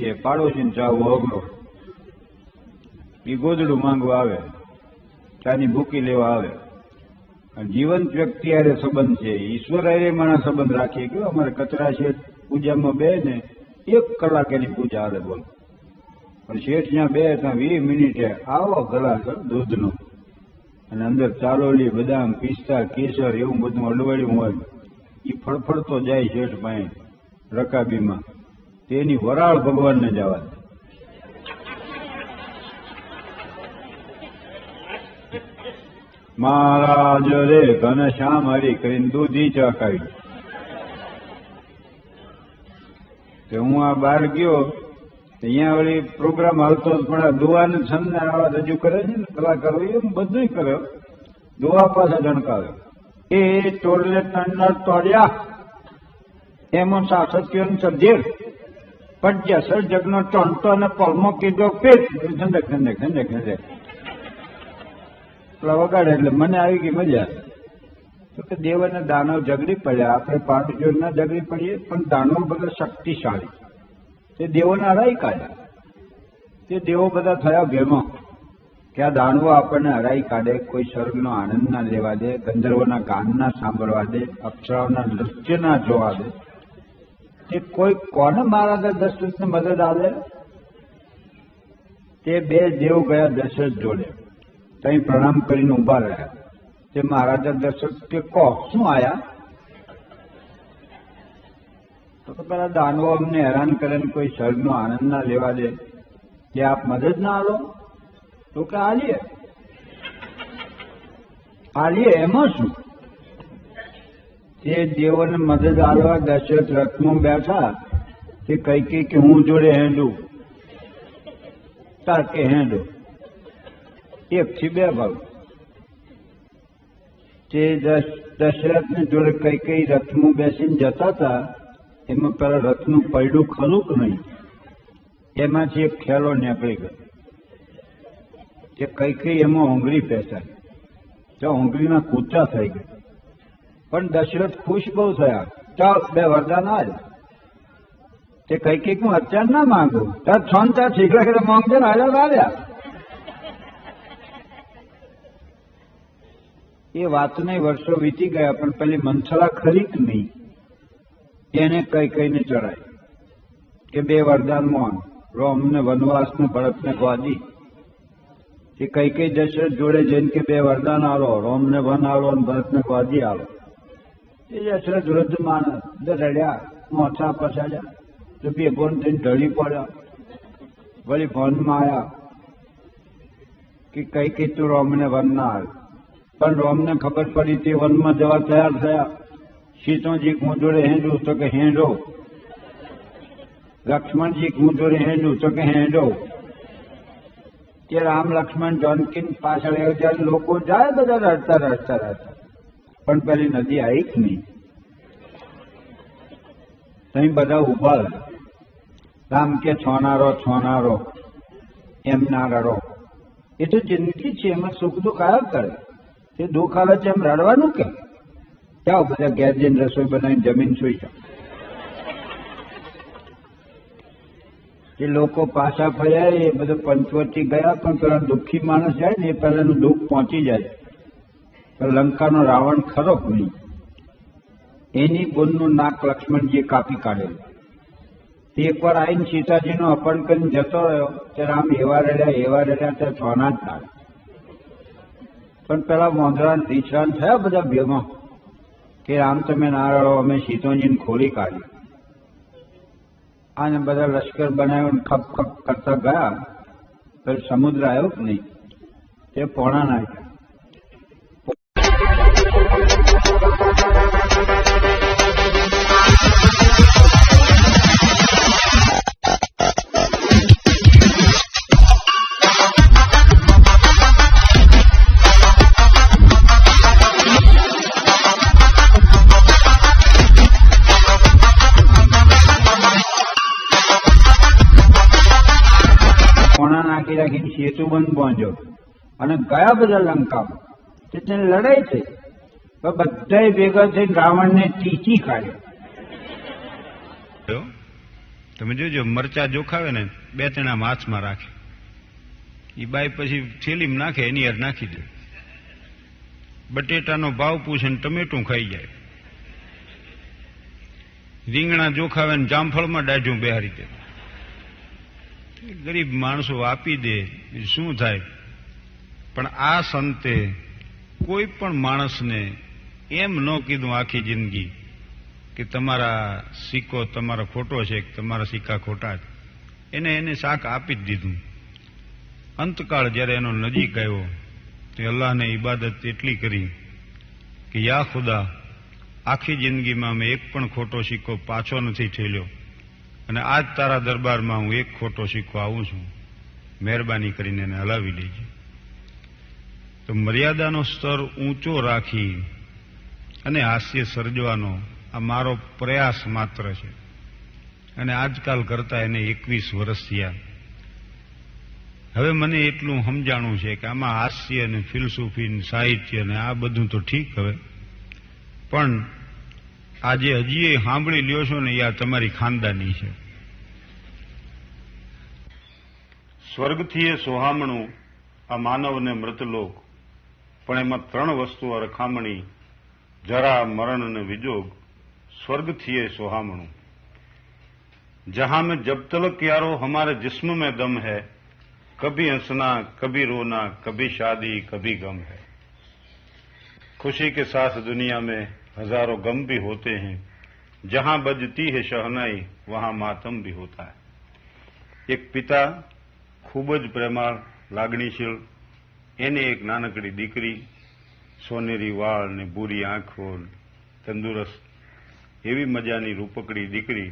છે, પાડોશીને ચા વગરો, એ ગોદડું માંગવા આવે, ચાની ભૂકી લેવા આવે. જીવંત વ્યક્તિ હારે સંબંધ છે, ઈશ્વર હારે મારા સંબંધ રાખીએ. કે અમારે કચરા શેઠ પૂજામાં બે ને 1 કલાક એની પૂજા હાલે, બોલ. પણ શેઠ ત્યાં બે ત્યાં 20 મિનિટે આવો ગ્લાસ દૂધનો, અને અંદર ચાલોલી, બદામ, પિસ્તા, કેસર એવું બધું અડવાડ્યું હોય. એ ફળફળતો જાય શેઠ ભાઈ રકાબીમાં, તેની વરાળ ભગવાનને જવા દે. મહારાજ રે ઘનશ્યામ હરી કરીને દૂધી ચકાવી. કે હું આ બહાર ગયો, અહીંયા વળી પ્રોગ્રામ હાલતો, પણ આ દુવાને છંદને આવા રજૂ કરે છે ને કલાકારો, એમ બધું કરે. દુવા પાસે જણકાવે એ ટોલે તંડર તોડ્યા એમાં સાસત્યો સર્જેર પજ્યા સર જગનો ટોંટો અને પલમો કીધો પેટ ઠંડક ઠંડક ઠંડક ઠંડક પેલા વગાડે. એટલે મને આવી ગઈ મજા. તો કે દેવ અને દાનવ ઝઘડી પડ્યા, આપણે પાટજોડ ના ઝઘડી પડીએ, પણ દાનવ બધા શક્તિશાળી, તે દેવોને હરાઈ કાઢ્યા. તે દેવો બધા થયા ભેમાં કે આ દાનવો આપણને હરાઈ કાઢે, કોઈ સ્વર્ગનો આનંદ ના લેવા દે, ગંધર્વોના ગાન ના સાંભળવા દે, અપ્સરાઓના નૃત્ય ના જોવા દે. તે કોઈ કોને મહારાજા દશરથને મદદ આવે? તે બે દેવ ગયા દશરથ જોડે, ત્યાં પ્રણામ કરીને ઉભા રહ્યા. તે મહારાજા દશરથ કે કહો શું આયા? તો પેલા દાનવો અમને હેરાન કરે ને કોઈ સ્વર્ગનો આનંદ ના લેવા દે, કે આપ મદદ ના આલો? તો કે આલીએ આલીએ, એમાં શું? તે દેવોને મદદ આલવા દશરથ રથમાં બેઠા. તે કઈ કે હું જોડે હેંડું, તાર કે હેંડો, 1 થી 2 ભાગ. તે દશરથને જોડે કઈ રથમાં બેસીને જતા હતા. એમાં પેલા રથનું પૈડું ખરું કે નહીં, એમાંથી એક ખેલો નીકળી ગયો. કે કઈ એમાં ઓંગળી પેસાય, તો ઓંગળીના કૂચા થઈ ગયા. પણ દશરથ ખુશ બહુ થયા. ચાલ 2 વરદાન આજ. તે કઈ હું અત્યાર ના માંગુ, તાર છોન ચાર શીખલા કે માંગજો ને હાજર આવ્યા. એ વાતને વર્ષો વીતી ગયા, પણ પેલી મંથરા ખરી જ નહીં, એને કઈને ચડાય કે 2 વરદાન માંગ, રોમને વનવાસને ભરતને ગોદી. કે કઈ દશરથ જોડે જઈને કે 2 વરદાન આલો, રોમને વન આલો અને ભરતને ગોદી આલો. એ દશરથ વૃદ્ધ માણસ રડ્યા, મોથા પછાડ્યા, તો ભેગો થઈને ઢળી પડ્યા. વળી ભવનમાં આવ્યા કે કઈ તું રોમને વન ના આવ. પણ રોમને ખબર પડી, તે વનમાં જવા તૈયાર થયા. સીતોજી હું જોડે હેંડું, તો કે હેંડો. લક્ષ્મણજી હું જોડે હેંડું, તો કે હેંડો. કે રામ લક્ષ્મણ જાનકી પાછળ જ્યારે લોકો જાય, બધા રડતા રડતા રડતા, પણ પેલી નદી આવી જ નહીં. તઈ બધા ઉભા રહ્યા. રામ કે છોનારો છોનારો, એમ ના રડો. એ તો જિંદગી છે, એમાં સુખ દુઃખ આવ્યા કરે. તે દુઃખ આવે છે એમ રડવાનું કે? જાઓ બધા ઘેર જઈને રસોઈ બનાવીને જમીન સુઈ જાઓ. જે લોકો પાછા ફર્યા એ બધા પંચવટી ગયા, પણ પેલા દુઃખી માણસ જાય ને એ પહેલાનું દુઃખ પહોંચી જાય. લંકાનો રાવણ ખરો કે નહીં, એની બોનનું નાક લક્ષ્મણજીએ કાપી કાઢેલું. તે એકવાર આવીને સીતાજીનો અપહરણ કરીને જતો રહ્યો. ત્યારે આમ એવા રડ્યા ત્યાં છોના જ ના. પણ પેલા મોંધરા રીછરાન થયા બધા ભેગા કે આમ તમે ના રડો, અમે સીતોજીને ખોલી કાઢી. આને બધા લશ્કર બનાવ્યો, ખપ ખપ કરતા ગયા. તો સમુદ્ર આવ્યો કે નહીં, તે પોણા નાખ્યા. રાખીને સેતુબંધ પહોંચ્યો અને ગયા બધા લંકામાં. તેને લડાઈ થઈ, બધા ભેગા થઈને રાવણને ટીચી કાઢ્યો. તમે જોજો, મરચા જોખાવે ને 2-3 આમ હાથમાં રાખે, એ બાઈ પછી થેલીમાં નાખે, એની યાર નાખી દે. બટેટાનો ભાવ પૂછે ને ટમેટું ખાઈ જાય. રીંગણા જોખાવે ને જામફળમાં દાઢું બેહારી દે. ગરીબ માણસો આપી દે, શું થાય? પણ આ સંતે કોઈ પણ માણસને એમ ન કીધું આખી જિંદગી કે તમારા સિક્કો તમારો ખોટો છે, તમારા સિક્કા ખોટા છે. એને શાક આપી જ દીધું. અંતકાળ જયારે એનો નજીક આવ્યો તે અલ્લાહને ઇબાદત એટલી કરી કે યા ખુદા, આખી જિંદગીમાં મેં એક પણ ખોટો સિક્કો પાછો નથી ઠેલ્યો, અને આજ તારા દરબારમાં હું એક ખોટો સિક્કો આવું છું, મહેરબાની કરીને એને હલાવી લેજે. તો મર્યાદાનો સ્તર ઊંચો રાખી અને હાસ્ય સર્જવાનો આ મારો પ્રયાસ માત્ર છે. અને આજકાલ કરતા એને 21 વર્ષ થયા. હવે મને એટલું સમજાણું છે કે આમાં હાસ્ય અને ફિલસૂફી સાહિત્ય ને આ બધું તો ઠીક, હવે પણ આજે હજી સાંભળી લ્યો છો ને, યા તમારી ખાનદાની છે. સ્વર્ગથી એ સોહામણું આ માનવને મૃતલોક, પણ એમાં 3 વસ્તુ રખામણી, જરા મરણ અને વિજોગ. સ્વર્ગથી એ સોહામણું, जहां में जब तलक यारो हमारे जिस्म में दम है, कभी हंसना कभी रोना कभी शादी कभी गम है. खुशी के साथ दुनिया में हजारों गम भी होते हैं, जहां बजती है शहनाई वहां मातम भी होता है. एक પિતા ખૂબ જ પ્રેમાળ, લાગણીશીલ, એને એક નાનકડી દીકરી, સોનેરી વાળ ને બુરી આંખો, તંદુરસ્ત એવી મજાની રૂપકડી દીકરી.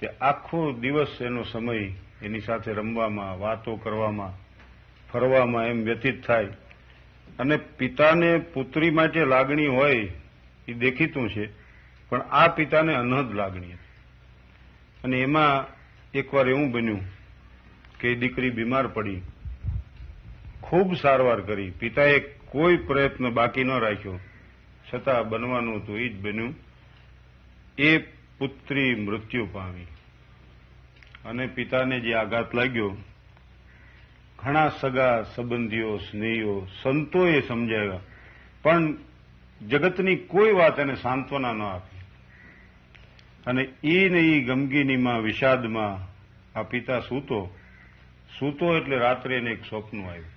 તે આખો દિવસ એનો સમય એની સાથે રમવામાં, વાતો કરવામાં, ફરવામાં એમ વ્યતીત થાય. અને પિતાને પુત્રી માટે લાગણી હોય એ દેખીતું છે, પણ આ પિતાને અનહદ લાગણી હતી. અને એમાં એકવાર એવું બન્યું કે દીકરી બીમાર પડી, ખૂબ સારવાર કરી, પિતાએ કોઈ પ્રયત્ન બાકી ન રાખ્યો, છતાં બનવાનું હતું એ જ બન્યું. એ પુત્રી મૃત્યુ પામી. અને પિતાને જે આઘાત લાગ્યો, ઘણા સગા સંબંધીઓ, સ્નેહીઓ, સંતોએ સમજાવ્યા, પણ જગતની કોઈ વાત એને સાંત્વના ન આપી. અને એ ગમગીનીમાં, વિષાદમાં આ પિતા સૂતો એટલે રાત્રે એને એક સ્વપ્ન આવ્યું.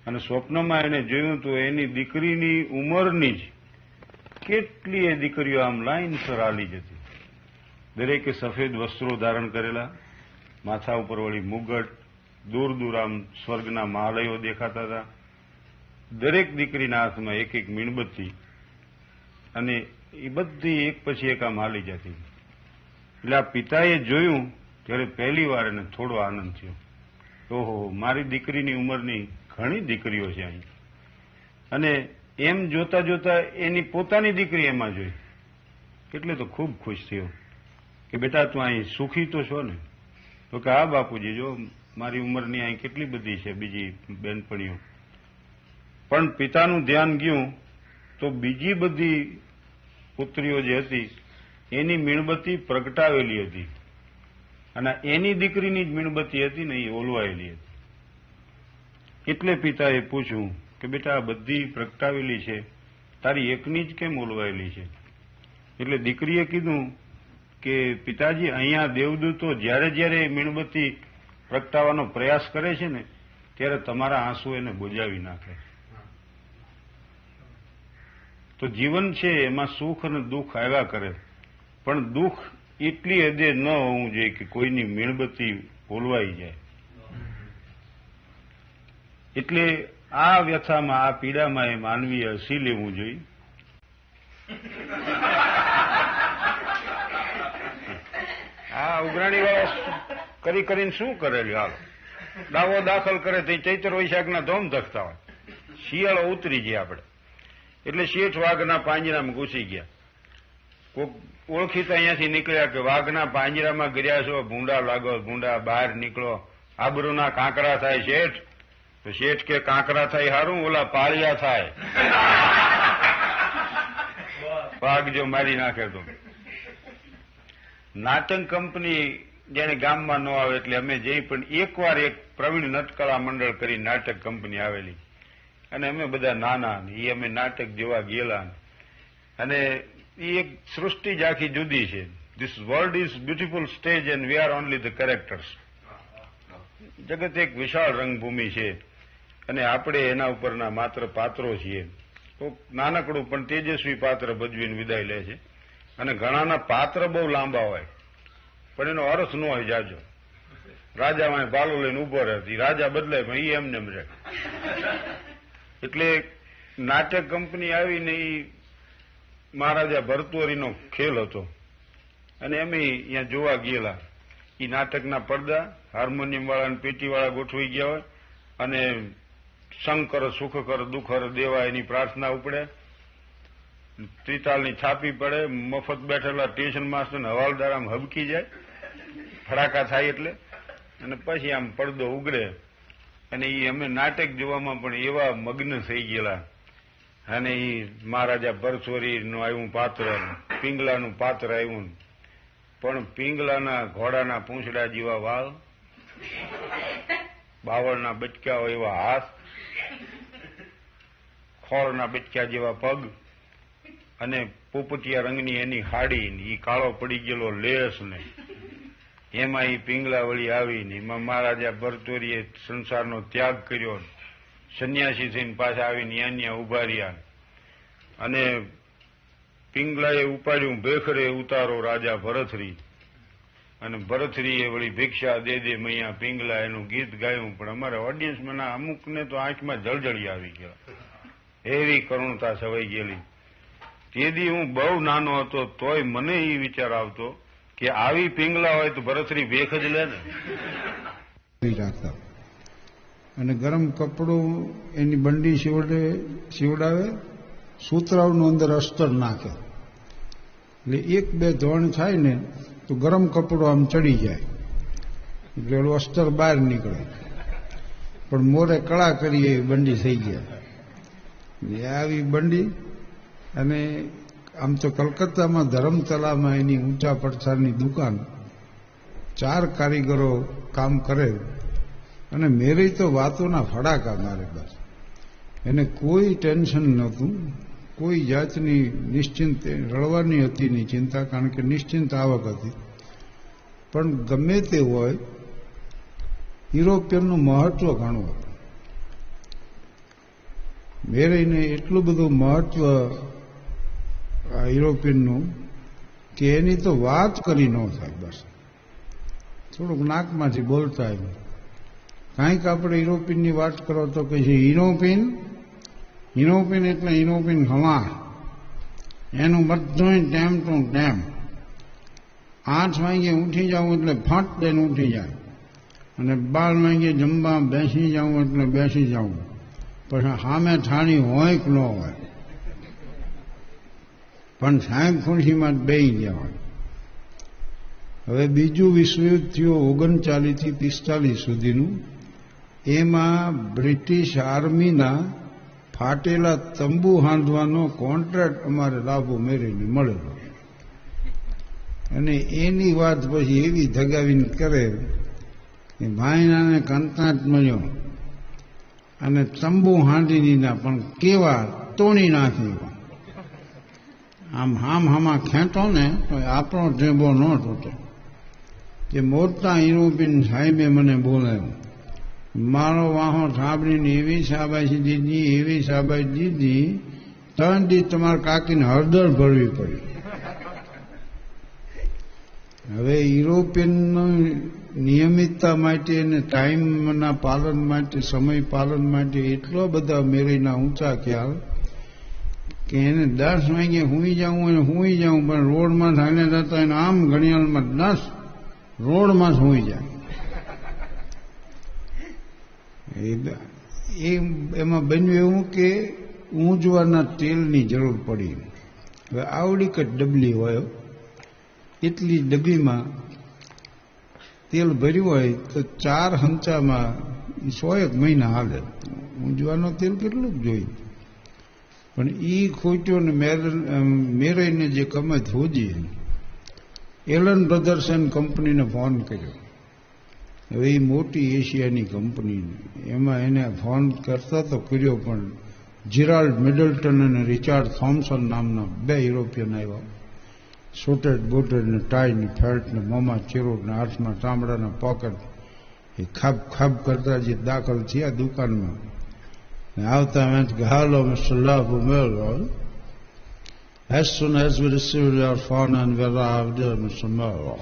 અને સ્વપ્નમાં એને જોયું તો એની દીકરીની ઉંમરની જ કેટલી એ દીકરીઓ આમ લાઈનસર હાલી જતી. દરેકે સફેદ વસ્ત્રો ધારણ કરેલા, માથા ઉપર વળી મુગટ, દૂર દૂર આમ સ્વર્ગના મહાલયો દેખાતા હતા. દરેક દીકરીના હાથમાં એક એક મીણબત્તી, અને એ બધી એક પછી એક આમ હાલી જતી. એટલે આ પિતાએ જોયું ત્યારે પહેલી વાર એને થોડો આનંદ થયો. ઓહો, મારી દીકરીની ઉંમરની ઘણી દીકરીઓ છે અહીં. અને એમ જોતા જોતા એની પોતાની દીકરી એમાં જોઈ, એટલે તો ખૂબ ખુશ થયો કે બેટા તું અહીં સુખી તો છો ને? તો કે હા બાપુજી, જો મારી ઉંમરની અહીં કેટલી બધી છે બીજી બેનપણીઓ. પણ પિતાનું ધ્યાન ગયું તો બીજી બધી પુત્રીઓ જે હતી એની મીણબત્તી પ્રગટાવેલી હતી, અને એની દીકરીની જ મીણબત્તી હતી ને એ ઓલવાયેલી હતી. એટલે પિતાએ પૂછ્યું કે બેટા આ બધી પ્રગટાવેલી છે, તારી એકની જ કેમ ઓલવાયેલી છે? એટલે દીકરીએ કીધું કે પિતાજી, અહીંયા દેવદૂતો જ્યારે જ્યારે મીણબત્તી પ્રગટાવવાનો પ્રયાસ કરે છે ને ત્યારે તમારા આંસુ એને બુજાવી નાખે. તો જીવન છે એમાં સુખ અને દુઃખ આવ્યા કરે, પણ દુઃખ એટલી હદે ન હોવું જોઈએ કે કોઈની મીણબત્તી ઓલવાઈ જાય. એટલે આ વ્યથામાં, આ પીડામાં એ માનવીએ હસી લેવું જોઈએ. આ ઉઘરાણી વાળો કરીને શું કરેલું? હાલ દાવો દાખલ કરે તો ચૈત્ર વૈશાખના ધોમ ધખતા હોય. શિયાળો ઉતરી ગયા આપણે, એટલે શેઠ વાઘના પાંજરામાં ઘૂસી ગયા. કોક ઓળખીતા અહીંયાથી નીકળ્યા કે વાઘના પાંજરામાં ગર્યા છો, ભૂંડા લાગો, ભૂંડા બહાર નીકળો, આબરૂના કાંકરા થાય શેઠ. તો શેઠ કે કાંકરા થાય સારું, ઓલા પાળિયા થાય. વાઘ જો મારી નાખે તો. નાટક કંપની જેને ગામમાં ન આવે એટલે અમે જઈ. પણ એકવાર એક પ્રવીણ નટકળા મંડળ કરી નાટક કંપની આવેલી, અને અમે બધા નાના, એ અમે નાટક જોવા ગયેલા. અને એ એક સૃષ્ટિ જ આખી જુદી છે. This world is beautiful stage and we are only the characters. જગત એક વિશાળ રંગભૂમિ છે અને આપણે એના ઉપરના માત્ર પાત્રો છીએ. તો નાનકડું પણ તેજસ્વી પાત્ર ભજવીને વિદાય લે છે. અને ઘણાના પાત્ર બહુ લાંબા હોય પણ એનો અર્થ ન હોય જાજો. રાજામાં પાલો લઈને ઉભો રહેતી, રાજા બદલાય પણ એ એમને એમ રહે. એટલે નાટક કંપની આવીને એ મહારાજા ભરતુહરીનો ખેલ હતો અને અમે અહીંયા જોવા ગયેલા. એ નાટકના પડદા હાર્મોનિયમ વાળા અને પેટી વાળા ગોઠવાઈ ગયા હોય અને સંગ કર સુખ કર દુઃખ હર દેવા એની પ્રાર્થના ઉપડે, ત્રિતાલની છાપી પડે, મફત બેઠેલા સ્ટેશન માસ્ટર હવાલદાર આમ હબકી જાય ફડાકા થાય એટલે, અને પછી આમ પડદો ઉગડે. અને એ અમે નાટક જોવામાં પણ એવા મગ્ન થઈ ગયેલા. અને એ મહારાજા ભરતુહરીનું આવ્યું પાત્ર, પિંગલાનું પાત્ર આવ્યું, પણ પિંગલાના ઘોડાના પૂંછડા જેવા વાળ, બાવળના બચકા હોય એવા હાથ, ખોળના બચકા જેવા પગ, અને પોપટિયા રંગની એની હાડી, એ કાળો પડી ગયેલો લેસ ને એમાં એ પિંગલા વળી આવીને એમાં મહારાજા ભરતુહરીએ સંસારનો ત્યાગ કર્યો, સંન્યાસી થઈને પાછા આવીને અહીંયા ઉભા રહ્યા. અને પિંગલાએ ઉપાડ્યું, ભેખરે ઉતારો રાજા ભરથરી. અને ભરથરીએ વળી ભિક્ષા દે દે મૈયા પિંગલા એનું ગીત ગાયું. પણ અમારા ઓડિયન્સમાં અમુકને તો આંખમાં જળજળી આવી ગયા, એવી કરુણતા છવાઈ ગયેલી. તેથી હું બહુ નાનો હતો તોય મને એ વિચાર આવતો કે આવી પિંગલા હોય તો ભરથરી ભેખ જ લે ને. અને ગરમ કપડું એની બંડી સીવડાવે, સૂતરાવનું અંદર અસ્તર નાખે, એટલે એક બે ધોણ થાય ને તો ગરમ કપડું આમ ચડી જાય, એટલે ઓલું અસ્તર બહાર નીકળે. પણ મોરે કળા કરીએ બંડી થઈ ગયા. આવી બંડી. અને આમ તો કલકત્તામાં ધરમતલામાં એની ઊંચા પડછાની દુકાન, 4 કારીગરો કામ કરે અને મેરે તો વાતોના ફડાકા મારે. બસ એને કોઈ ટેન્શન નહોતું, કોઈ જાતની નિશ્ચિંત રડવાની હતી નહીં ચિંતા, કારણ કે નિશ્ચિંત આવક હતી. પણ ગમે તે હોય, યુરોપિયનનું મહત્વ ઘણું હતું. મેરેને એટલું બધું મહત્વ યુરોપિયનનું કે એની તો વાત કરી ન થાય. બસ થોડુંક નાકમાંથી બોલતા એમ કાંઈક આપણે યુરોપિયનની વાત કરો તો કે છે યુરોપિયન. યુરોપિયન એટલે યુરોપિયન હવા, એનું બધું ટેમ ટુ ટેમ. 8 વાગે ઉઠી જવું એટલે ફટ દઈને ઉઠી જાય, અને 12 વાગે જમવા બેસી જવું એટલે બેસી જવું. પછી સામે થાળી હોય કે ન હોય, પણ સાહેબ ખુરશીમાં જ બેસી ગયા હોય. હવે બીજું વિશ્વયુદ્ધ થયું 39 થી 45 સુધીનું. એમાં બ્રિટિશ આર્મીના ફાટેલા તંબુ હાંધવાનો કોન્ટ્રાક્ટ અમારે લાભો મેળવીને મળેલો. અને એની વાત પછી એવી ધગાવીને કરે કે ભાઈનાને કંટાટ મળ્યો અને તંબુ હાંધીના પણ કેવા તોડી નાખી. આમ હામાં ખેંચો ને તો આપણો ઢેબો ન તૂટે. કે મોટા યુરોપિયન સાહેબે મને બોલાવ્યો, મારો વાહો સાંભળીને એવી શાબાશી દીધી, એવી શાબાશી દીધી, 3 દિવસ તમારા કાકીને હળદર ભરવી પડી. હવે યુરોપિયનની નિયમિતતા માટે અને ટાઈમના પાલન માટે, સમય પાલન માટે એટલા બધા મેરીના ઊંચા ખ્યાલ કે એને 10 વાગે હુઈ જવું અને હુઈ જવું, પણ રોડમાં થાઈને જતા એને આમ ઘડિયાળમાં 10 રોડમાં જ હુઈ જાય. એમાં બન્યું એવું કે ઊંજવાના તેલની જરૂર પડી. હવે આવડી કટ ડબલી હોય, એટલી ડબલીમાં તેલ ભર્યું હોય તો 4 હંચામાં 100 મહિના હાલે. ઊંજવાનો તેલ કેટલું જોઈએ. પણ એ ખોટ્યો ને મેરાઈને જે કમત હોજી એલન બ્રધર્સ એન્ડ કંપનીને ફોન કર્યો. હવે એ મોટી એશિયાની કંપની, એમાં એને ફોન કરતા તો કર્યો, પણ જીરાલ્ડ મિડલ્ટન અને રિચાર્ડ થોમ્સન નામના 2 યુરોપિયન આવ્યા. સૂટેડ બૂટેડ ને ટાઈ ને ફેલ્ટ ને મોંમાં ચીરું ને હાથમાં ચામડાના પોકેટ, એ ખાબ ખાબ કરતા જે દાખલ થયા દુકાનમાં. આવતા મેં હાલો mister Laboumel, as soon as we receive your phone and we arrive there, Mr. Merrill,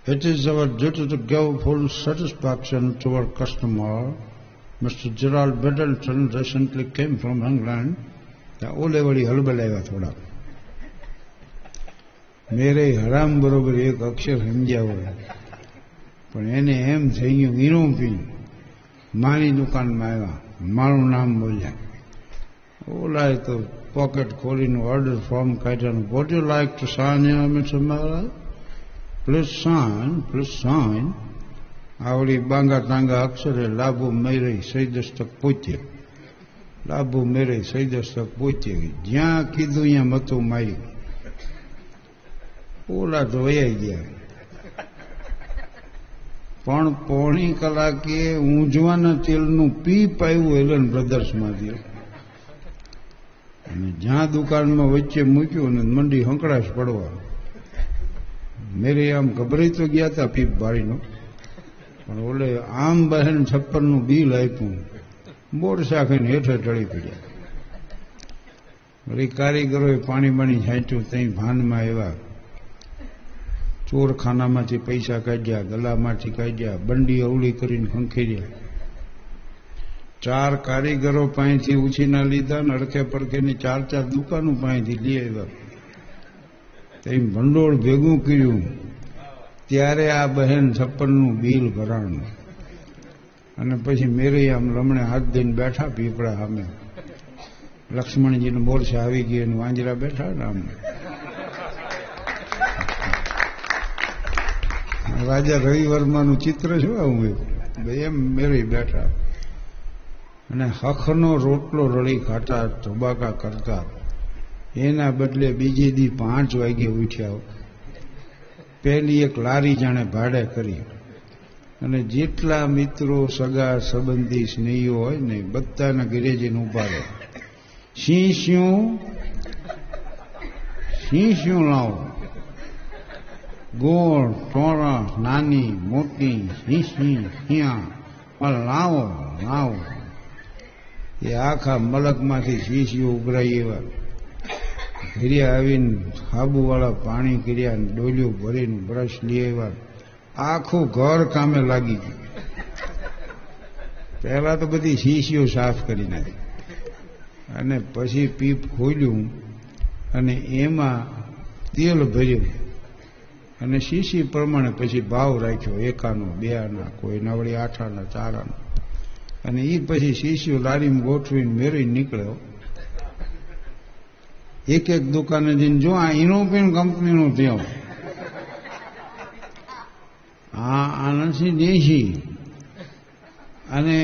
it is our duty to give full satisfaction to our customer. Mr. Gerald Middleton recently came from England. ઓલે વળી હલબલાવ્યા થોડા. મેરે હરામ બરોબર એક અક્ષર સમજ્યા હોય, પણ એને એમ થઈ ગયું ઈનોપીન. માની દુકાનમાં આવ્યા, મારું નામ બોલ્યા. ઓલાએ તો પોકેટ ખોલીને ઓર્ડર ફોર્મ કાઢ્યાનું. What you like to sign here, mister મેરલ? Please sign. આવડી બાંગા તાંગા અક્ષરે લાભુ મેરે સહી દસ્તક પૂછે. લાભુ મેરે સહી દસ્તક પૂછે. જ્યાં કીધું ત્યાં મતું માર્યું. ઓલા તો વૈયા ગયા. પણ પોણી કલાકે ઊંઝવાના તેલનું પીપ આવ્યું એલન બ્રધર્સમાંથી, અને જ્યાં દુકાનમાં વચ્ચે મૂક્યું ને મંડી હંકડાશ પડવા. મેરે આમ ગભરાઈ તો ગયા હતા પીપ બાળીનો, પણ ઓલે આમ બહેન 56નું બિલ આપ્યું. બોર્ડ શાખીને હેઠે ટળી પડ્યા. વળી કારીગરોએ પાણી બાણી છાંટ્યું. ત્યાં ભાનમાં આવ્યા. ચોરખાનામાંથી પૈસા કાઢ્યા, ગલામાંથી કાઢ્યા, બંડી અવળી કરીને ખંખેર્યા. 4 કારીગરો પાસેથી ઉછીના લીધા ને અડકે પડકેની 4 દુકાનો પાસેથી લઈ આવ્યા. તેમ ભંડોળ ભેગું કર્યું ત્યારે આ બહેન 56નું બિલ ભરાણું. અને પછી મેરે આમ લમણે હાથ દઈને બેઠા પીપળા સામે. લક્ષ્મણજીને મોરસા આવી ગયા અને વાંજરા બેઠા ને આમ. રાજા રવિવર્માનું ચિત્ર શું આવું એમ મેરે બેઠા. અને હખનો રોટલો રળી ખાતા ધોબાકા કરતા. એના બદલે બીજે દી 5 વાગે ઉઠ્યા. પહેલી એક લારી જાણે ભાડે કરી, અને જેટલા મિત્રો સગા સંબંધી સ્નેહીઓ હોય ને બધાના ઘરે જઈને ઉભા રહે. શીશું લાવો, ગોળ ટોળા નાની મોટી શીશી શિયા લાવો. એ આખા મલકમાંથી શીશીઓ ઉભરાઈ એવા. ઘરે આવીને સાબુવાળા પાણી કર્યા, ડોલિયું ભરીને બ્રશ લઈ આવ્યા. આખું ઘર કામે લાગી ગયું. પહેલા તો બધી શીશીઓ સાફ કરી નાખી, અને પછી પીપ ખોલ્યું અને એમાં તેલ ભર્યું, અને શીશી પ્રમાણે પછી ભાવ રાખ્યો. 1 આનો, 2 આના, કોઈ નવળી 8 આના, 4 આના. અને એ પછી શીશીઓ લારીમાં ગોઠવીને મેરી નીકળ્યો. એક દુકાને જઈને જો આ ઇનોપિન કંપનીનું થયો, આ નથી દેશી, અને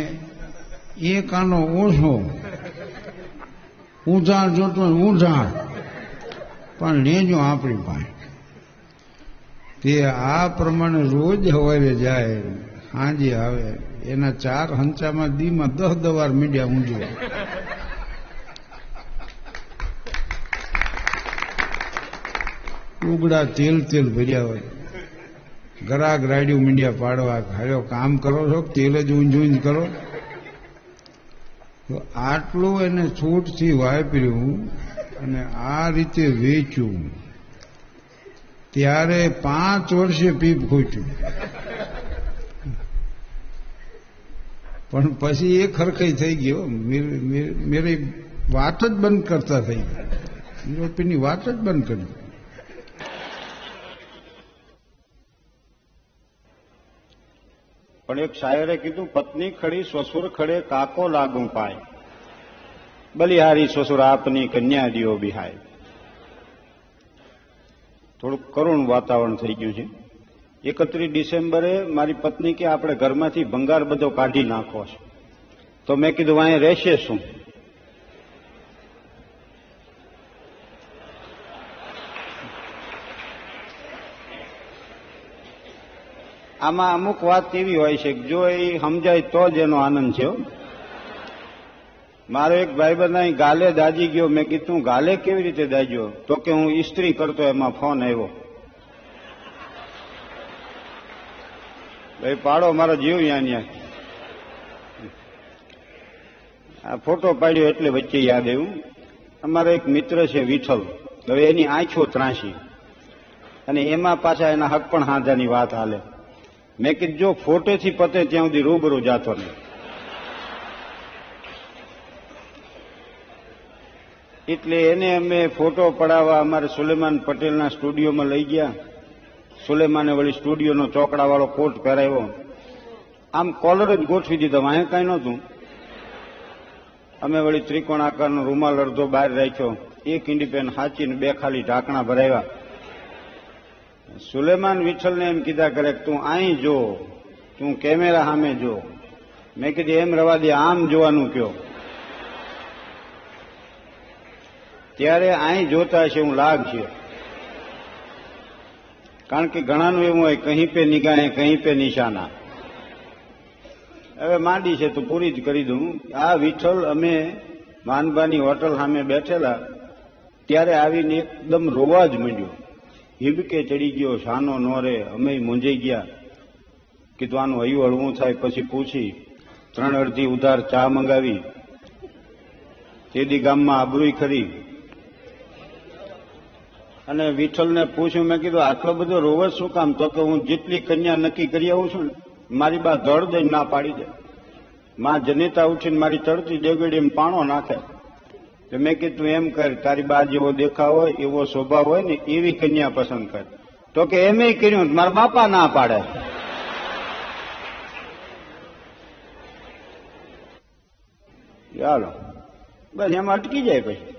1 આનો ઓછો, ઊંઝા જોતો ઊંઝા, પણ લેજો આપણી પાસે. તે આ પ્રમાણે રોજ સવારે જાય, સાંજે આવે. એના 4 હંચામાં દીમાં 10 વાર મીડિયા ઊંઝો. ઉગડા તેલ ભર્યા હોય. ગરાગ રાડ્યું મીંડિયા પાડવા. હાલો કામ કરો છો, તેલ જ ઊંઝું કરો. તો આટલું એને છૂટથી વાપર્યું અને આ રીતે વેચ્યું. ત્યારે 5 વર્ષે પીપ ખોટ્યું, પણ પછી એ ખરખાઈ થઈ ગયો. મેરી વાત જ બંધ કરતા થઈ ગયા. યુરોપીની વાત જ બંધ કરી. પણ એક શાયરે કીધું, પત્ની ખડી સસુર ખડે કાકો લાગું પાય, બલિહારી સસુર આપની કન્યા દિયો બિહાય. થોડુંક કરુણ વાતાવરણ થઈ ગયું છે. 31 ડિસેમ્બરે મારી પત્ની કે આપણે ઘરમાંથી ભંગાર બધો કાઢી નાખો છે. તો મેં કીધું અહીંયા રહેશે શું? આમાં અમુક વાત એવી હોય છે કે જો એ સમજાય તો જ એનો આનંદ છે. મારો એક ભાઈબંધ અહીં ગાલે દાજી ગયો. મેં કીધું ગાલે કેવી રીતે દાજ્યો? તો કે હું ઇસ્ત્રી કરતો એમાં ફોન આવ્યો. ભાઈ પાડો મારો જીવ યાં આ ફોટો પાડ્યો એટલે વચ્ચે યાદ આવ્યું. અમારો એક મિત્ર છે વિઠ્ઠલ, હવે એની આંખો ત્રાસી અને એમાં પાછા એના હક પણ હાંધાની વાત હાલે. મેં કીધું જો ફોટેથી પતે ત્યાં સુધી રૂબરૂ જાતો નહીં. એટલે એને અમે ફોટો પડાવવા અમારે સુલેમાન પટેલના સ્ટુડિયોમાં લઈ ગયા. સુલેમાને વળી સ્ટુડિયોનો ચોકડાવાળો કોટ પહેરાવ્યો. આમ કોલર જ ગોઠવી દીધો, વાંહે કાંઈ નહોતું. અમે વળી ત્રિકોણ આકારનો રૂમાલ અડધો બહાર રાખ્યો, એક ઇન્ડિપેન હાચીને બે ખાલી ઢાંકણા ભરાવ્યા. સુલેમાન વિઠ્ઠલને એમ કીધા કરે તું અહીં જો, તું કેમેરા સામે જો. મેં કીધું એમ રવા દે, આમ જોવાનું કયો. ત્યારે અહીં જોતા છે હું લાગ છે. કારણ કે ઘણાનું એવું હોય કहीं પે નિગાહે કहीं પે નિશાના. હવે માંડી છે તો પૂરી જ કરી દઉં. આ વિઠ્ઠલ અમે માનબાની હોટલ સામે બેઠેલા ત્યારે આવીને એકદમ રોવા જ માંડ્યો. હિબકે ચડી ગયો, શાનો નો રે. અમે મૂંઝાઈ ગયા. કીધું આનું હૈયું હળવું થાય. પછી પૂછી 3 અડધી ઉધાર ચા મંગાવી. તેદી ગામમાં આબરૂઈ ખરી. અને વિઠ્ઠલને પૂછ્યું, મેં કીધું આટલો બધો રોવજ શું કામ? તો કે હું જેટલી કન્યા નક્કી કરી આવું છું ને મારી બા ધડ દઈને ના પાડી દે. માં જનેતા ઉઠીને મારી તળતી ડેગડી એમ પાણો નાખે. તો મેં કીધું એમ કર, તારી બા જેવો દેખાવ હોય એવો સ્વભાવ હોય ને એવી કન્યા પસંદ કર. તો કે એમ કર્યું, મારા બાપા ના પાડે. ચાલો બસ એમાં અટકી જાય. પછી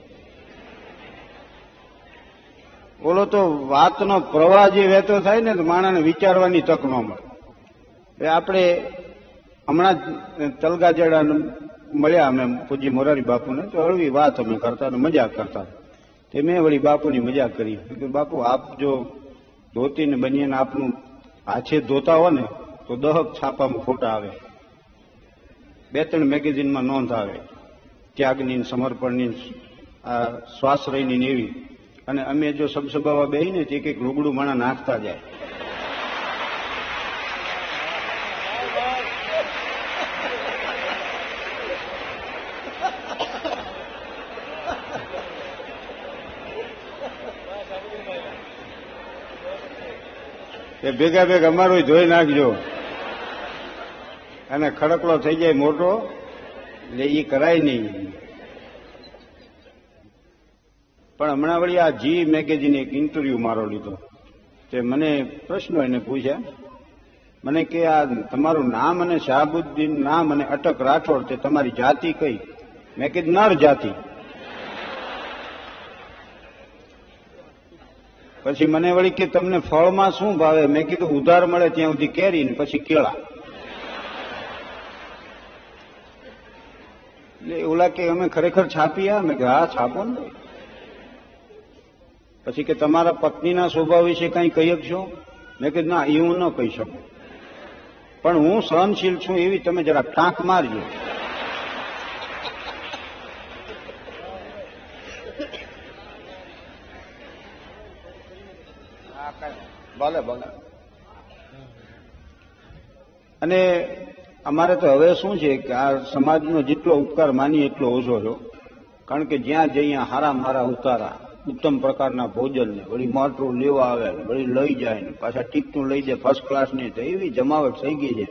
ઓલો તો વાતનો પ્રવાહ જે વહેતો થાય ને તો માણસને વિચારવાની તક ન મળે. આપણે હમણાં જ તલગાજડા મળ્યા અમે પૂજ્ય મોરારી બાપુને, તો હળવી વાત અમે કરતા મજાક કરતા. તે મેં વળી બાપુની મજાક કરી કે બાપુ આપ જો ધોતી ને બનિયાને આપનું હાથે ધોતા હો ને તો 10 છાપામાં ફોટા આવે, 2-3 મેગેઝિનમાં નોંધ આવે, ત્યાગની, સમર્પણની, આ સ્વાશ્રયની એવી. અને અમે જો સબસબાવા બેહીને એક એક લુગડું માણા નાખતા જાય. એ ભેગા ભેગા અમારું ધોઈ નાખજો. અને ખડકલો થઈ જાય મોટો, એટલે એ કરાય નહીં. પણ હમણાં વળી આ જી મેગેઝીને એક ઇન્ટરવ્યુ મારો લીધો. તે મને પ્રશ્નો એને પૂછ્યા. મને કે આ તમારું નામ અને શાહબુદ્દીન નામ અને અટક રાઠોડ, તે તમારી જાતિ કઈ? મેં કીધું નર જાતિ. પછી મને વળી કે તમને ફળમાં શું ભાવે? મેં કીધું ઉધાર મળે ત્યાં સુધી કેરી ને પછી કેળા. એટલે ઓલા કે અમે ખરેખર છાપી આ? મેં કે હા છાપો ને. પછી કે તમારા પત્નીના સ્વભાવ વિશે કંઈ કહી શકશો? મેં કીધું ના, એ હું ન કહી શકું, પણ હું સહનશીલ છું એવી તમે જરા ટાંક મારજો. ભલે ભલે. અને અમારે તો હવે શું છે કે આ સમાજનો જેટલો ઉપકાર માનીએ એટલો ઓછો છો. કારણ કે જ્યાં જઈએ હારા મારા ઉતારા, ઉત્તમ પ્રકારના ભોજન ને વળી મોટરું લેવા આવે, વળી લઈ જાય ને પાછા ટીકનું લઈ જાય ફર્સ્ટ ક્લાસની. તો એવી જમાવટ થઈ ગઈ છે,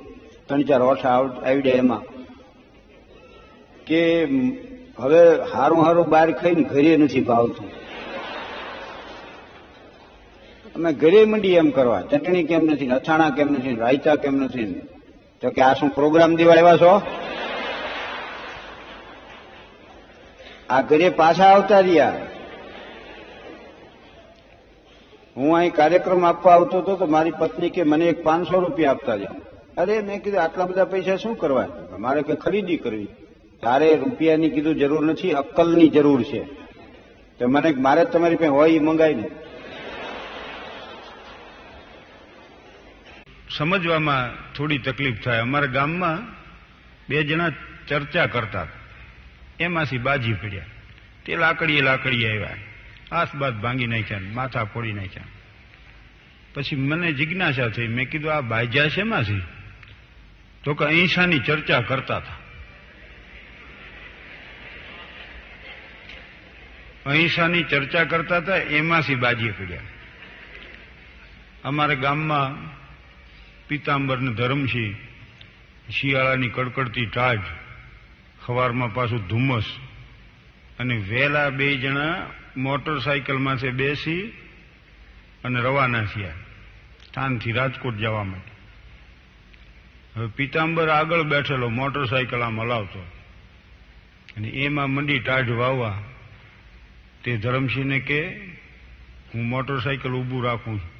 3-4 ઓઠા આવી જાય એમાં, કે હવે હારું હારું બહાર ખાઈને ઘરે નથી ભાવતું. અમે ઘરે મંડી એમ કરવા, ચટણી કેમ નથી, અથાણા કેમ નથી, રાયતા કેમ નથી? તો કે આ શું પ્રોગ્રામ દેવા આવ્યા છો? આ ઘરે પાછા આવતા રહ્યા. હું અહીં કાર્યક્રમ આપવા આવતો હતો તો મારી પત્ની કે મને એક 500 રૂપિયા આપતા જાઓ. અરે મેં કીધું આટલા બધા પૈસા શું કરવા? મારે કે ખરીદી કરવી. તારે રૂપિયાની કીધું જરૂર નથી, અક્કલની જરૂર છે. તો મને મારે તમારી પાસે હોય એ મંગાવી ને. સમજવામાં થોડી તકલીફ થાય. અમારા ગામમાં 2 જણા ચર્ચા કરતા, એમાંથી બાજી પડ્યા. તે લાકડીએ આવ્યા, આસબાદ ભાંગી નાખ્યા, માથા ફોડી નાખ્યા. પછી મને જિજ્ઞાસા થઈ. મેં કીધું આ બાજ્યા શેમાંથી? તો કે અહિંસાની ચર્ચા કરતા હતા. અહિંસાની ચર્ચા કરતા હતા, એમાંથી બાજી પડ્યા. અમારા ગામમાં પીતાંબર ને ધરમસિંહ, શિયાળાની કડકડતી ટાઢ, સવારમાં પાછું ધુમ્મસ, અને વહેલા 2 જણા મોટરસાયકલમાંથી બેસી અને રવાના થયા સ્થાનથી રાજકોટ જવા માટે. હવે પીતાંબર આગળ બેઠેલો, મોટરસાયકલ આમ હલાવતો, અને એમાં મંડી ટાઢ વાવવા. તે ધરમસિંહને કે હું મોટરસાયકલ ઊભું રાખું છું,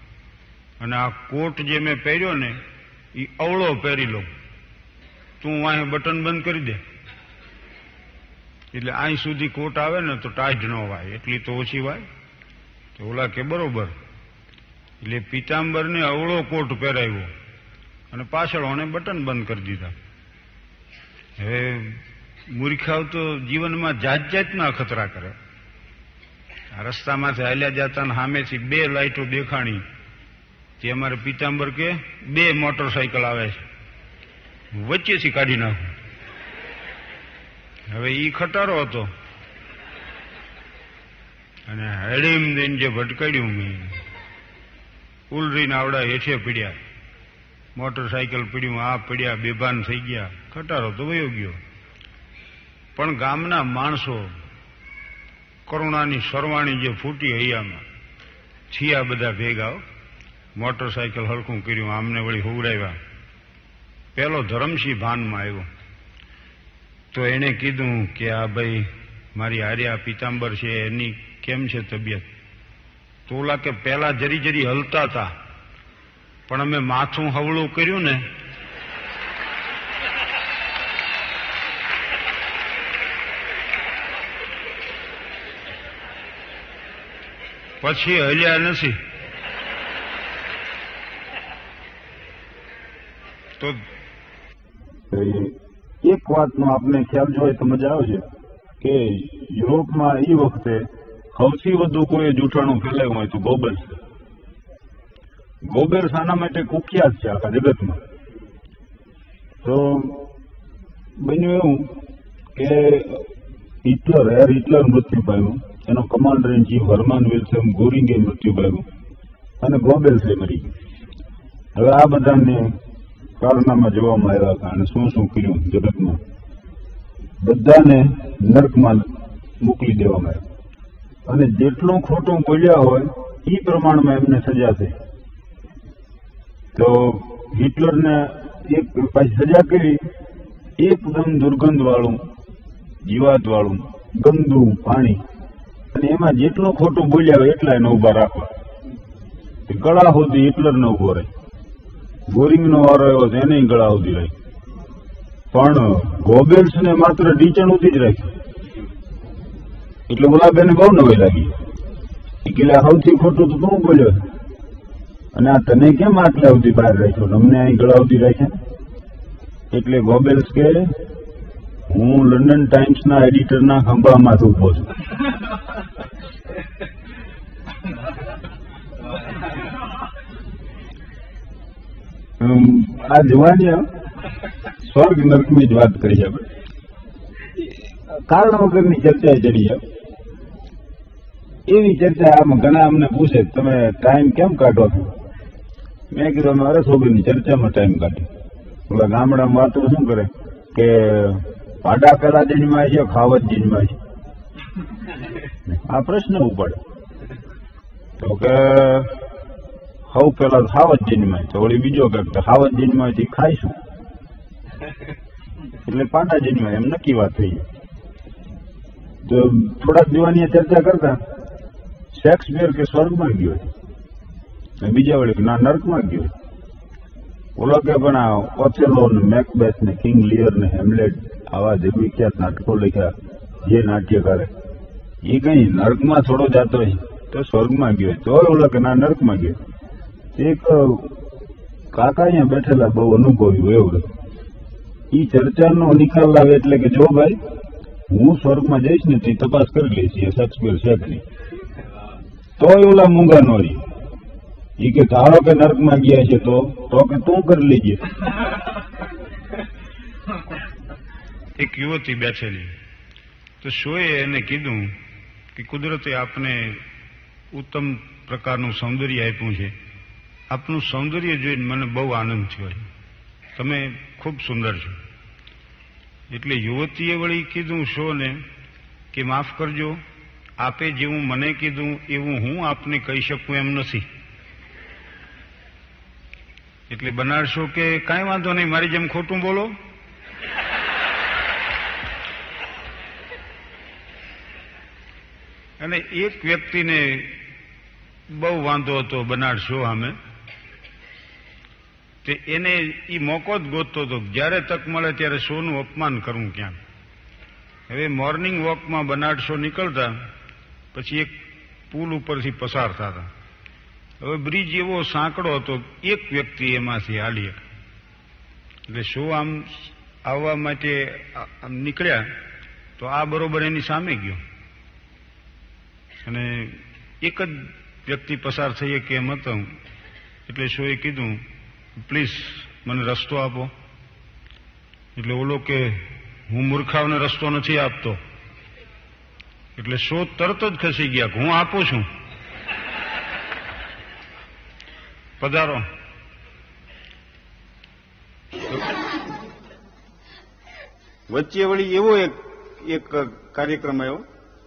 અને આ કોટ જે મેં પહેર્યો ને એ અવળો પહેરી લઉં, તું અહીં બટન બંધ કરી દે, એટલે અહીં સુધી કોટ આવે ને તો ટાઢ ન વાય, એટલી તો ઓછી વાય. તો ઓલા કે બરોબર. એટલે પીતાંબરને અવળો કોટ પહેરાવ્યો અને પાછળ ઓને બટન બંધ કરી દીધા. હવે મૂર્ખાઓ તો જીવનમાં જાત જાતના અખતરા કરે. રસ્તામાંથી હાલ્યા જતા સામેથી 2 લાઈટો દેખાણી, તે અમારે પીતાંબર કે 2 મોટરસાયકલ આવે છે, વચ્ચેથી કાઢી નાખું. હવે ઈ ખટારો હતો, અને હેડીમ દઈને જે ભટકાડ્યું મેં, ઉલરીને આવડા હેઠે પડ્યા, મોટરસાયકલ પડ્યું, આ પડ્યા, બેભાન થઈ ગયા. ખટારો તો વયો ગયો. પણ ગામના માણસો કરુણાની સરવાણી જે ફૂટી હૈયામાં થયા, બધા ભેગા મોટરસાયકલ હરખું કર્યું, આમને વળી હુવડાવ્યા. પેલો ધરમસિંહ ભાનમાં આવ્યો, તો એણે કીધું કે આ ભાઈ મારી હાર્યા પીતાંબર છે, એની કેમ છે તબિયત? તો ઓલા કે પેલા જરી જરી હલતા હતા, પણ અમે માથું હવળું કર્યું ને પછી હલ્યા નથી. તો એક વાતનો આપને ખ્યાલ જોઈએ તો મજા આવે છે કે યુરોપમાં એ વખતે સૌથી વધુ કોઈ જૂઠાણું ફેલાયું હોય તો ગોબેલ્સ. ગોબેલ્સ આના માટે કુખ્યાત છે આખા જગતમાં. તો બન્યું એવું કે હિટલર મૃત્યુ પામ્યું, એનો commander in chief Hermann Wilson ગોરિંગે મૃત્યુ પામ્યું, અને ગોબેલ્સે મરી ગયું. હવે આ બધાને કારનામાં જોવામાં આવ્યા હતા, અને શું શું કર્યું જગતમાં, બધાને નર્કમાં મોકલી દેવામાં આવ્યા. અને જેટલું ખોટું બોલ્યા હોય એ પ્રમાણમાં એમને સજા થઈ. તો હિટલરને એક પાછી સજા કરી, એકદમ દુર્ગંધ વાળું, જીવાત વાળું, ગંદુ પાણી, અને એમાં જેટલું ખોટું બોલ્યા હોય એટલા એને ઉભા રાખવા. ગળા સુધી હિટલરને ઉભો રહે. ગોરિંગનો વારો આવ્યો તો એને ગળા સુધી રહી, પણ ગોબેલ્સને માત્ર ઢીચણ સુધી જ રાખ્યું. એટલે ગુલાબેને બહુ નવાઈ લાગી કે સૌથી ખોટું તો તું બોલ્યો, અને આ તને કેમ આટલા સુધી બહાર રાખ્યો, અમને અહીં ગળા સુધી રાખ્યા? એટલે ગોબેલ્સ કે હું લંડન ટાઈમ્સના એડિટરના ખંભામાં ઉભો છું. આ જવાની સ્વર્ગ નર્કની જ વાત કરી આપણે, કારણ વગરની ચર્ચા ચડી જાય. એવી ચર્ચા આમાં ઘણા અમને પૂછે તમે ટાઈમ કેમ કાઢો છો? મેં કીધું અમે અરસ વગરની ચર્ચામાં ટાઈમ કાઢ્યો. ઓલા ગામડામાં વાતો શું કરે કે પાડા પેલા જન્માય છે, ખાવત જન્માય છે. આ પ્રશ્ન ઉપાડે તો કે સૌ પેલા ખાવત જન્માય, તો વળી બીજો કે ખાવત જન્માય થી ખાઈશું, એટલે પાડા જન્માય, એમ નક્કી વાત થઈ. તો થોડાક દીવાની ચર્ચા કરતા શેક્સપિયર કે સ્વર્ગમાં ગયો, બીજા વળી ના નર્કમાં ગયો. ઓલો કે પણ આ ઓથેલો ને મેકબેથ ને કિંગ લિયર ને હેમલેટ આવા જે વિખ્યાત નાટકો લખ્યા જે નાટ્યકારે, એ કઈ નર્કમાં થોડો જતો હોય તો સ્વર્ગમાં ગયો, તો ઓલો કે ના નર્કમાં ગયો. એક કાકા અહીંયા બેઠેલા બહુ અનુભવી હોય એવું ઈ ચર્ચાનો નિકાલ લાવે એટલે કે જો ભાઈ હું સ્વર્ગમાં જઈશ ને તે તપાસ કરી લઈશ એ શેક્સપિયર છે કે નહીં. તોય ઓલા મૂંગા નો રહી. ઈ કે ધારો કે નર્કમાં ગયા છે તો કે તું કરી લેજે. એક યુવતી બેઠેલી તો શોએ એને કીધું કે કુદરતે આપને ઉત્તમ પ્રકારનું સૌંદર્ય આપ્યું છે. આપનું સૌંદર્ય જોઈને મને બહુ આનંદ થયો. તમે ખૂબ સુંદર છો. એટલે યુવતીએ વળી કીધું શોને કે માફ કરજો, આપે જેવું મને કીધું એવું હું આપને કહી શકું એમ નથી. એટલે બનારશો કે કાંઈ વાંધો નહીં, મારી જેમ ખોટું બોલો. અને એક વ્યક્તિને બહુ વાંધો હતો બનારશો સામે, તે એને એ મોકો જ ગોતતો હતો જ્યારે તક મળે ત્યારે શોનું અપમાન કરવું ક્યાંક. હવે મોર્નિંગ વોકમાં બનારશો નીકળતા પછી એક પુલ ઉપરથી પસાર થતા. હવે બ્રિજ એવો સાંકડો હતો, એક વ્યક્તિ એમાંથી હાલી. એટલે શો આમ આવવા માટે આમ નીકળ્યા તો આ બરોબર એની સામે ગયો અને એક જ વ્યક્તિ પસાર થઈ કે એમ હતો. એટલે શોએ કીધું પ્લીઝ મને રસ્તો આપો. એટલે ઓલો કે હું મૂર્ખાઓને રસ્તો નથી આપતો. એટલે શો તરત જ ખસી ગયા કે હું આપું છું, પધારો. વચ્ચે વળી એવો એક કાર્યક્રમ આવ્યો,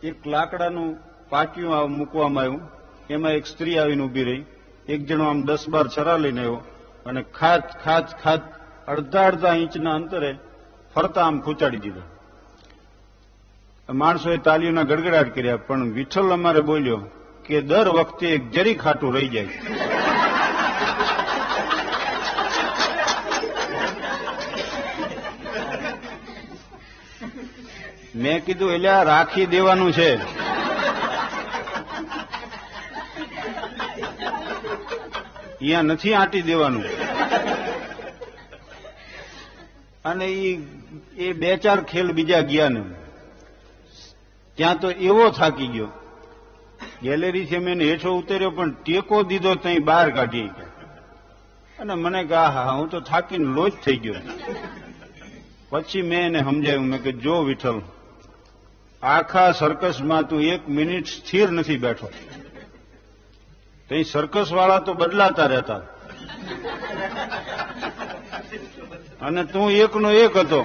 એક લાકડાનું પાટિયું મૂકવામાં આવ્યું, એમાં એક સ્ત્રી આવીને ઉભી રહી. એક જણો આમ 10-12 છરા લઈને આવ્યો અને ખાચ અડધા ઇંચના અંતરે ફરતા આમ ખૂંચાડી દીધો. માણસોએ તાલીઓના ગડગડાટ કર્યા, પણ વિઠ્ઠલ અમારે બોલ્યો કે દર વખતે એક જરી ખાટું રહી જાય. મેં કીધું એટલે આ રાખી દેવાનું છે. અહીંયા નથી આંટી દેવાનું. અને એ 2-4 ખેલ બીજા ગયા ને ત્યાં તો એવો થાકી ગયો, ગેલેરી છે મેં હેઠો ઉતર્યો પણ ટેકો દીધો ત્યાં બહાર કાઢી. અને મને કહે હા હું તો થાકીને લોચ થઈ ગયો. પછી મેં એને સમજાવ્યું, મેં કે જો વિઠ્ઠલ, આખા સર્કસમાં તું 1 મિનિટ સ્થિર નથી બેઠો. ત્યાં સર્કસ વાળા તો બદલાતા રહેતા અને તું એકનો એક હતો.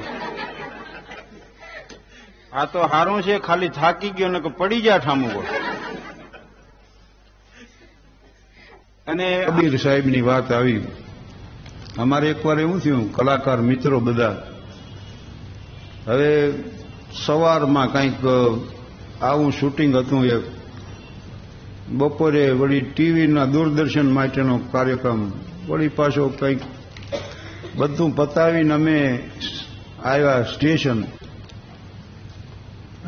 આ તો હારું છે ખાલી થાકી ગયો ને કે પડી જા ઠામું. અને કબીર સાહેબની વાત આવી. અમારે એકવાર એવું થયું, કલાકાર મિત્રો બધા હવે સવારમાં કંઈક આવું શૂટિંગ હતું, એક બપોરે વળી ટીવીના દૂરદર્શન માટેનો કાર્યક્રમ, વળી પાછો કંઈક બધું પતાવીને અમે આવ્યા સ્ટેશન.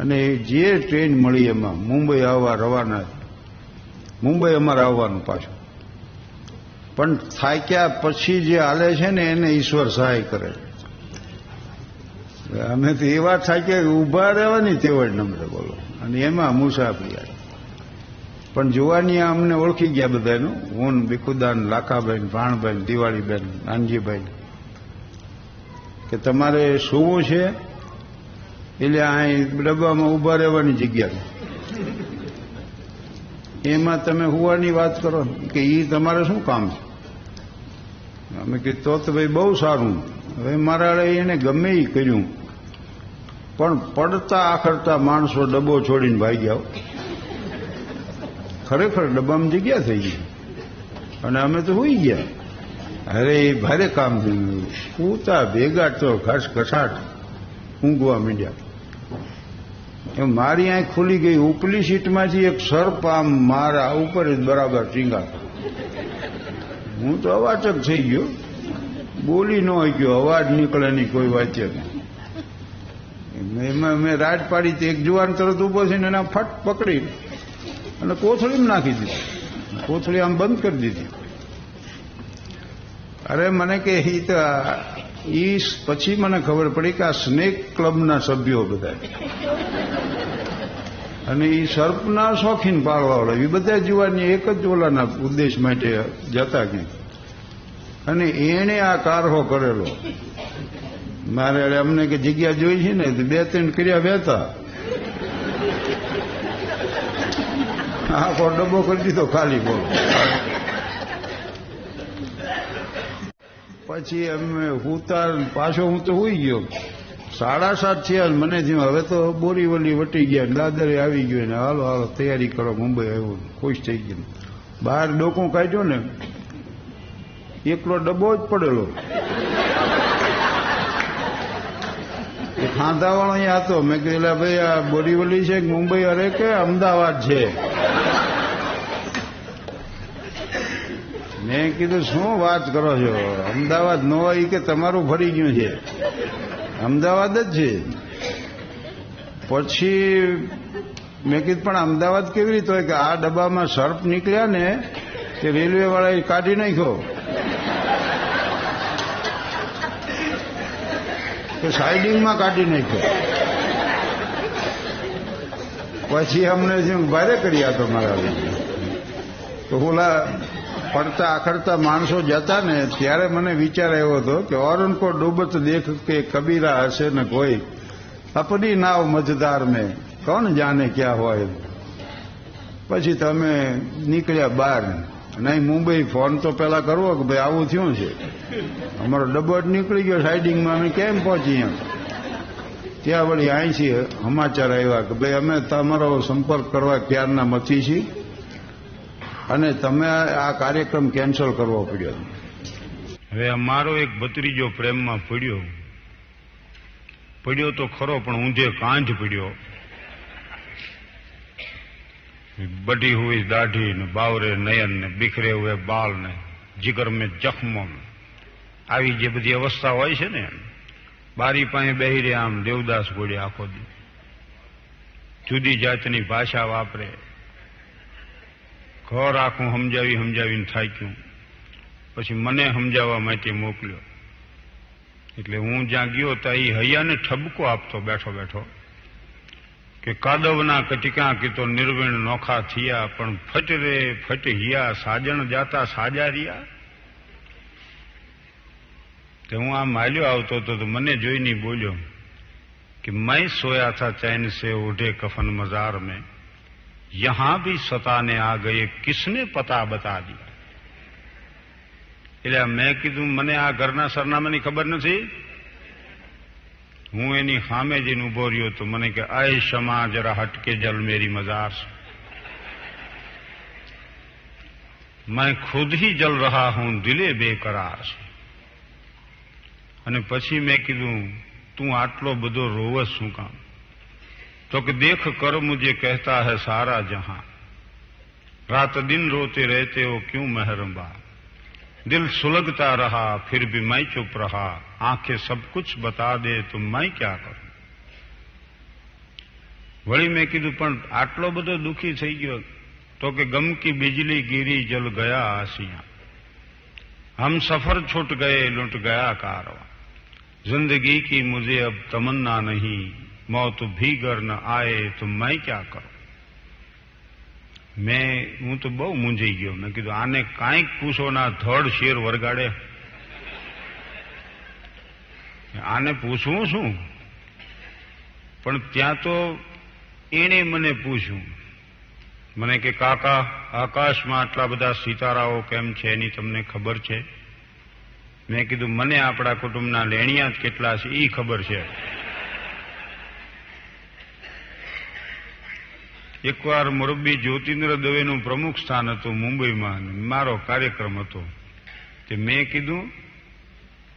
અને જે ટ્રેન મળી એમાં મુંબઈ આવવા રવાના. મુંબઈ અમારે આવવાનું પાછું. પણ થાક્યા પછી જે હાલે છે ને એને ઈશ્વર સહાય કરે. અમે તો એવા થાક્યા ઉભા રહેવાની તેવડ નમ્ર બોલો, અને એમાં મુસાફરી. પણ જોવાની અમને ઓળખી ગયા બધાનું, હું ભીખુદાન, લાખાભાઈ, ભાણભાઈ, દિવાળીબેન, નાનજીભાઈ, કે તમારે સૂવું છે એટલે અહીં ડબ્બામાં ઉભા રહેવાની જગ્યા. એમાં તમે હુવાની વાત કરો કે એ તમારે શું કામ છે? અમે કીધું તો ભાઈ બહુ સારું. હવે મારા એને ગમે એ કર્યું, પણ પડતા આખરતા માણસો ડબ્બો છોડીને ભાગ્યા. ખરેખર ડબ્બામાં જગ્યા થઈ ગઈ અને અમે તો હોઈ ગયા. અરે એ ભારે કામ થયું. પૂતા ભેગા તો ઘાસ ઘસાટ ઊંઘવા માંડ્યા. મારી આંખ ખુલી ગઈ. ઉપલી સીટમાંથી એક સર્પ આમ મારા ઉપર જ બરાબર ટીંગા. હું તો અવાચક થઈ ગયો, બોલી ન હોય ગયો, અવાજ નીકળે નહીં કોઈ વાંચે નહીં. એમાં મેં રાજ પાડી. એક જુવાન તરત ઉભો થઈને એના ફટ પકડી અને કોથળીમાં નાખી દીધી. કોથળી આમ બંધ કરી દીધી. અરે મને કે ઈ પછી મને ખબર પડી કે આ સ્નેક ક્લબના સભ્યો બધા, અને એ સર્પના શોખીન પાળવાવાળા, એ બધા જુવાની એક જ ઓલાના ઉદ્દેશ માટે જતા ક્યાંક, અને એણે આ કારહો કરેલો. મારે અમને કે જગ્યા જોઈ છે ને 2-3 કર્યા વહેતા, આખો ડબ્બો કરી દીધો ખાલી બોલો. પછી અમે ઉતાર પાછો હું તો હોઈ ગયો. 7:30 થયા. મને થયું હવે તો બોરીવલી વટી ગયા, દાદરે આવી ગયો ને હાલો હાલો તૈયારી કરો, મુંબઈ આવ્યું. ખુશ થઈ ગયું. બહાર ડોકું કાઢ્યો ને, એકલો ડબ્બો જ પડેલો. એ ખાંધાવાળો અહીંયા હતો. મેં કીધું ભાઈ આ બોરીવલી છે કે મુંબઈ? અરે કે અમદાવાદ છે. મેં કીધું શું વાત કરો છો, અમદાવાદ ન હોય કે તમારું ફરી ગયું છે? અમદાવાદ જ છે. પછી મેં કીધું પણ અમદાવાદ કેવી રીતે હોય? કે આ ડબ્બામાં સર્પ નીકળ્યા ને તે રેલવે વાળાએ કાઢી નાખ્યો, કે સાઇડિંગમાં કાઢી નાખ્યો. પછી અમને જેમ ભારે કર્યા તો મારા તો ઓલા પડતા આખડતા માણસો જતા ને ત્યારે મને વિચાર આવ્યો હતો કે औरन को डूबत देख के कबीरा हसे न कोई, अपनी नाव मझदार में कौन जाने क्या હોય. પછી તમે નીકળ્યા બહાર. નહીં મુંબઈ ફોન તો પેલા કરવો કે ભાઈ આવું થયું છે, અમારો ડબ્બો જ નીકળી ગયો સાઇડિંગમાં, અમે કેમ પહોંચી? ત્યાં વળી અહીંથી સમાચાર આવ્યા કે ભાઈ અમે તમારો સંપર્ક કરવા ક્યારના મથી છીએ અને તમે આ કાર્યક્રમ કેન્સલ કરવો પડ્યો. હવે અમારો એક ભત્રીજો પ્રેમમાં પડ્યો તો ખરો, પણ ઊંધે કાંજ પડ્યો. બઢી હુઈ દાઢી ને બાવરે નયન ને બિખરે હુએ બાલ ને જીગર મેં જખ્મો, આવી જે બધી અવસ્થા હોય છે ને, બારી પાસે બેહી રહ્યા આમ દેવદાસ ગોળે આખો દી, જુદી જાતની ભાષા વાપરે, ઘર આખું સમજાવીને થાક્યું. પછી મને સમજાવવા માટે મોકલ્યો. એટલે હું જ્યાં ગયો ત્યાં એ હૈયાને ઠબકો આપતો બેઠો બેઠો કે કાદવના કટિકા કીતો નિર્વીણ નોખા થયા, પણ ફટ રે ફટ હિયા સાજણ જાતા સાજારિયા. તો હું આમ હાલ્યો આવતો હતો તો મને જોઈને બોલ્યો कि मैं सोया था चैन से उठे कफन मजार में, यहां भी सताने आ गए किसने पता बता दिया. એટલે મેં કીધું મને આ ઘરના સરનામાની ખબર નથી. હું એની સામે જઈને ઉભો રહ્યો તો મને કે આય ક્ષમા જરા હટકે જલ મેરી મजार से, मैं खुद ही जल रहा हूं दिले बेकरार से. અને પછી મેં કીધું તું આટલો બધો રોવસ શું કામ? तो कि देख कर मुझे कहता है सारा जहां, रात दिन रोते रहते हो क्यों मेहरबा, दिल सुलगता रहा फिर भी मैं चुप रहा, आंखें सब कुछ बता दे तो मैं क्या करूं. वળી મેં કીધું પણ આટલો બધો દુઃખી થઈ ગયો? तो कि गम की बिजली गिरी जल गया आसियां, हम सफर छूट गए लुट गया कारवा, जिंदगी की मुझे अब तमन्ना नहीं, मौत भी घर न आए तो मैं क्या करूं. હું તો બહુ મૂંઝાઈ ગયો. મેં કીધું આને કાંઈક પૂછો ના ધડ શેર વરગાડે, આને પૂછવું શું? પણ ત્યાં તો એણે મને પૂછ્યું. મને કે કાકા આકાશમાં આટલા બધા સિતારાઓ કેમ છે એની તમને ખબર છે? મેં કીધું મને આપણા કુટુંબના લેણિયા જ કેટલા છે એ ખબર છે. એકવાર મોરબી જ્યોતિન્દ્ર દવેનું પ્રમુખ સ્થાન હતું મુંબઈમાં, મારો કાર્યક્રમ હતો. તે મેં કીધું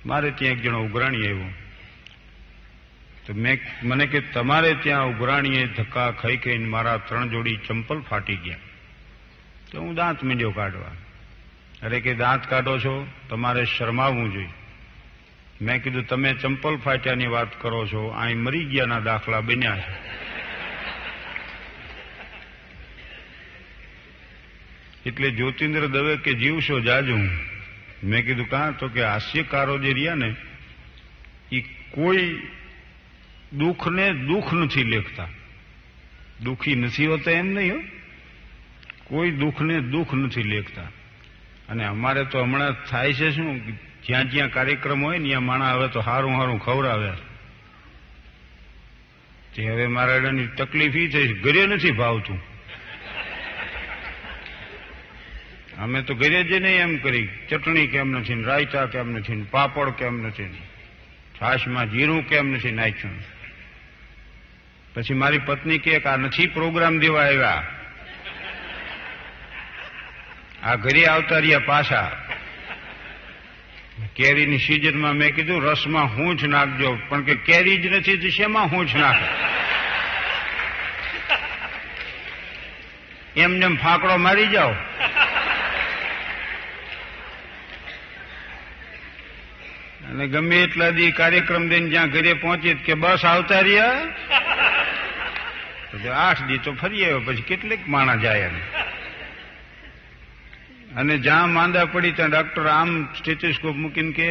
મારે ત્યાં એક જણો ઉઘરાણી આવ્યો. તો મને કે તમારે ત્યાં ઉઘરાણીએ ધક્કા ખાઈ ખાઈને મારા 3 જોડી ચંપલ ફાટી ગયા. તો હું દાંત મીંડ્યો કાઢવા. અરે કે દાંત કાઢો છો, તમારે શરમાવવું જોઈએ. મેં કીધું તમે ચંપલ ફાટ્યાની વાત કરો છો, અહીં મરી ગયાના દાખલા બન્યા છે. એટલે જ્યોતિન્દ્ર દવે કે જીવશો જાજુ, મેં કીધું કાં? તો કે હાસ્યકારો જે રહ્યા ને એ કોઈ દુઃખને દુઃખ નથી લેખતા. દુઃખી નથી હોતા એમ નહીં હો, કોઈ દુઃખને દુઃખ નથી લેખતા. અને અમારે તો હમણાં થાય છે શું, જ્યાં જ્યાં કાર્યક્રમ હોય ને ત્યાં માણસ હવે તો હારું હારું ખવડાવે. તે હવે મારા તકલીફ એ થઈ, ઘરે નથી ભાવતું. અમે તો ઘરે જઈને એમ કરી, ચટણી કેમ નથી ને, રાયતા કેમ નથી ને, પાપડ કેમ નથી ને, છાશમાં જીરું કેમ નથી નાખ્યું. પછી મારી પત્ની કે આ નથી પ્રોગ્રામ દેવા આવ્યા, આ ઘરે આવતા રહ્યા પાછા. કેરીની સિઝનમાં મેં કીધું રસમાં હૂંચ નાખજો, પણ કે કેરી જ નથી તો શેમાં હૂંચ નાખે? એમને ફાંકડો મારી જાઓ. અને ગમે એટલા દી કાર્યક્રમ દઈને જ્યાં ઘરે પહોંચી કે બસ આવતા રહ્યા, 8 દી તો ફરી આવ્યો. પછી કેટલીક માણા જાય. અને જ્યાં માંદા પડી ત્યાં ડોક્ટર આમ સ્ટેથોસ્કોપ મૂકીને કે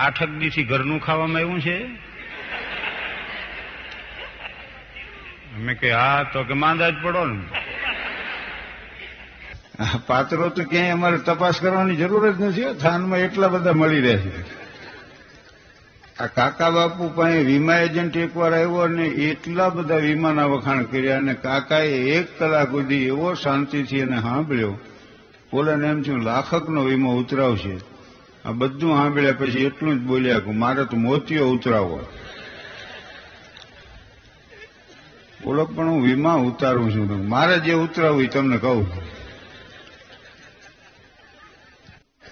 8 દીથી ઘરનું ખાવામાં આવ્યું છે. અમે કે હા, તો કે માંદા જ પડો ને. પાત્રો તો ક્યાંય અમારે તપાસ કરવાની જરૂર જ નથી. થાનમાં એટલા બધા મળી રહે છે. આ કાકા બાપુ પાસે વીમા એજન્ટ એકવાર આવ્યો અને એટલા બધા વીમાના વખાણ કર્યા, અને કાકાએ 1 કલાક સુધી એવો શાંતિથી એને સાંભળ્યો. બોલાને એમ થયું લાખકનો વીમો ઉતરાવશે. આ બધું સાંભળ્યા પછી એટલું જ બોલ્યા કે મારે તો મોતીઓ ઉતરાવો. બોલો પણ હું વીમા ઉતારું છું, મારે જે ઉતરાવું એ તમને કહું.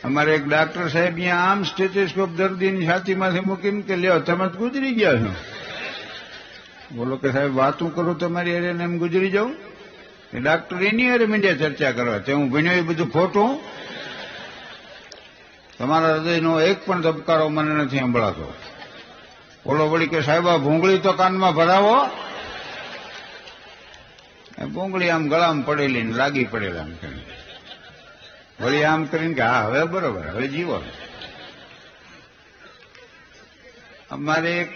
અમારે એક ડાક્ટર સાહેબ અહીંયા આમ સ્ટેથોસ્કોપ દર્દીની છાતીમાંથી મૂકીને કે લ્યો તમે જ ગુજરી ગયા છો. બોલો કે સાહેબ વાતું કરું તમારી અરે એમ ગુજરી જાઉં? એ ડાક્ટર એની અરે મીડિયા ચર્ચા કરવા. તે હું ભણ્યો એ બધું ખોટું. તમારા હૃદયનો એક પણ ધબકારો મને નથી સંભળાતો. બોલો વળી કે સાહેબ આ ભૂંગળી તો કાનમાં ભરાવો. ભૂંગળી આમ ગળામાં પડેલી ને લાગી પડેલા વળી આમ કરીને કે હા હવે બરોબર, હવે જીવો. અમારે એક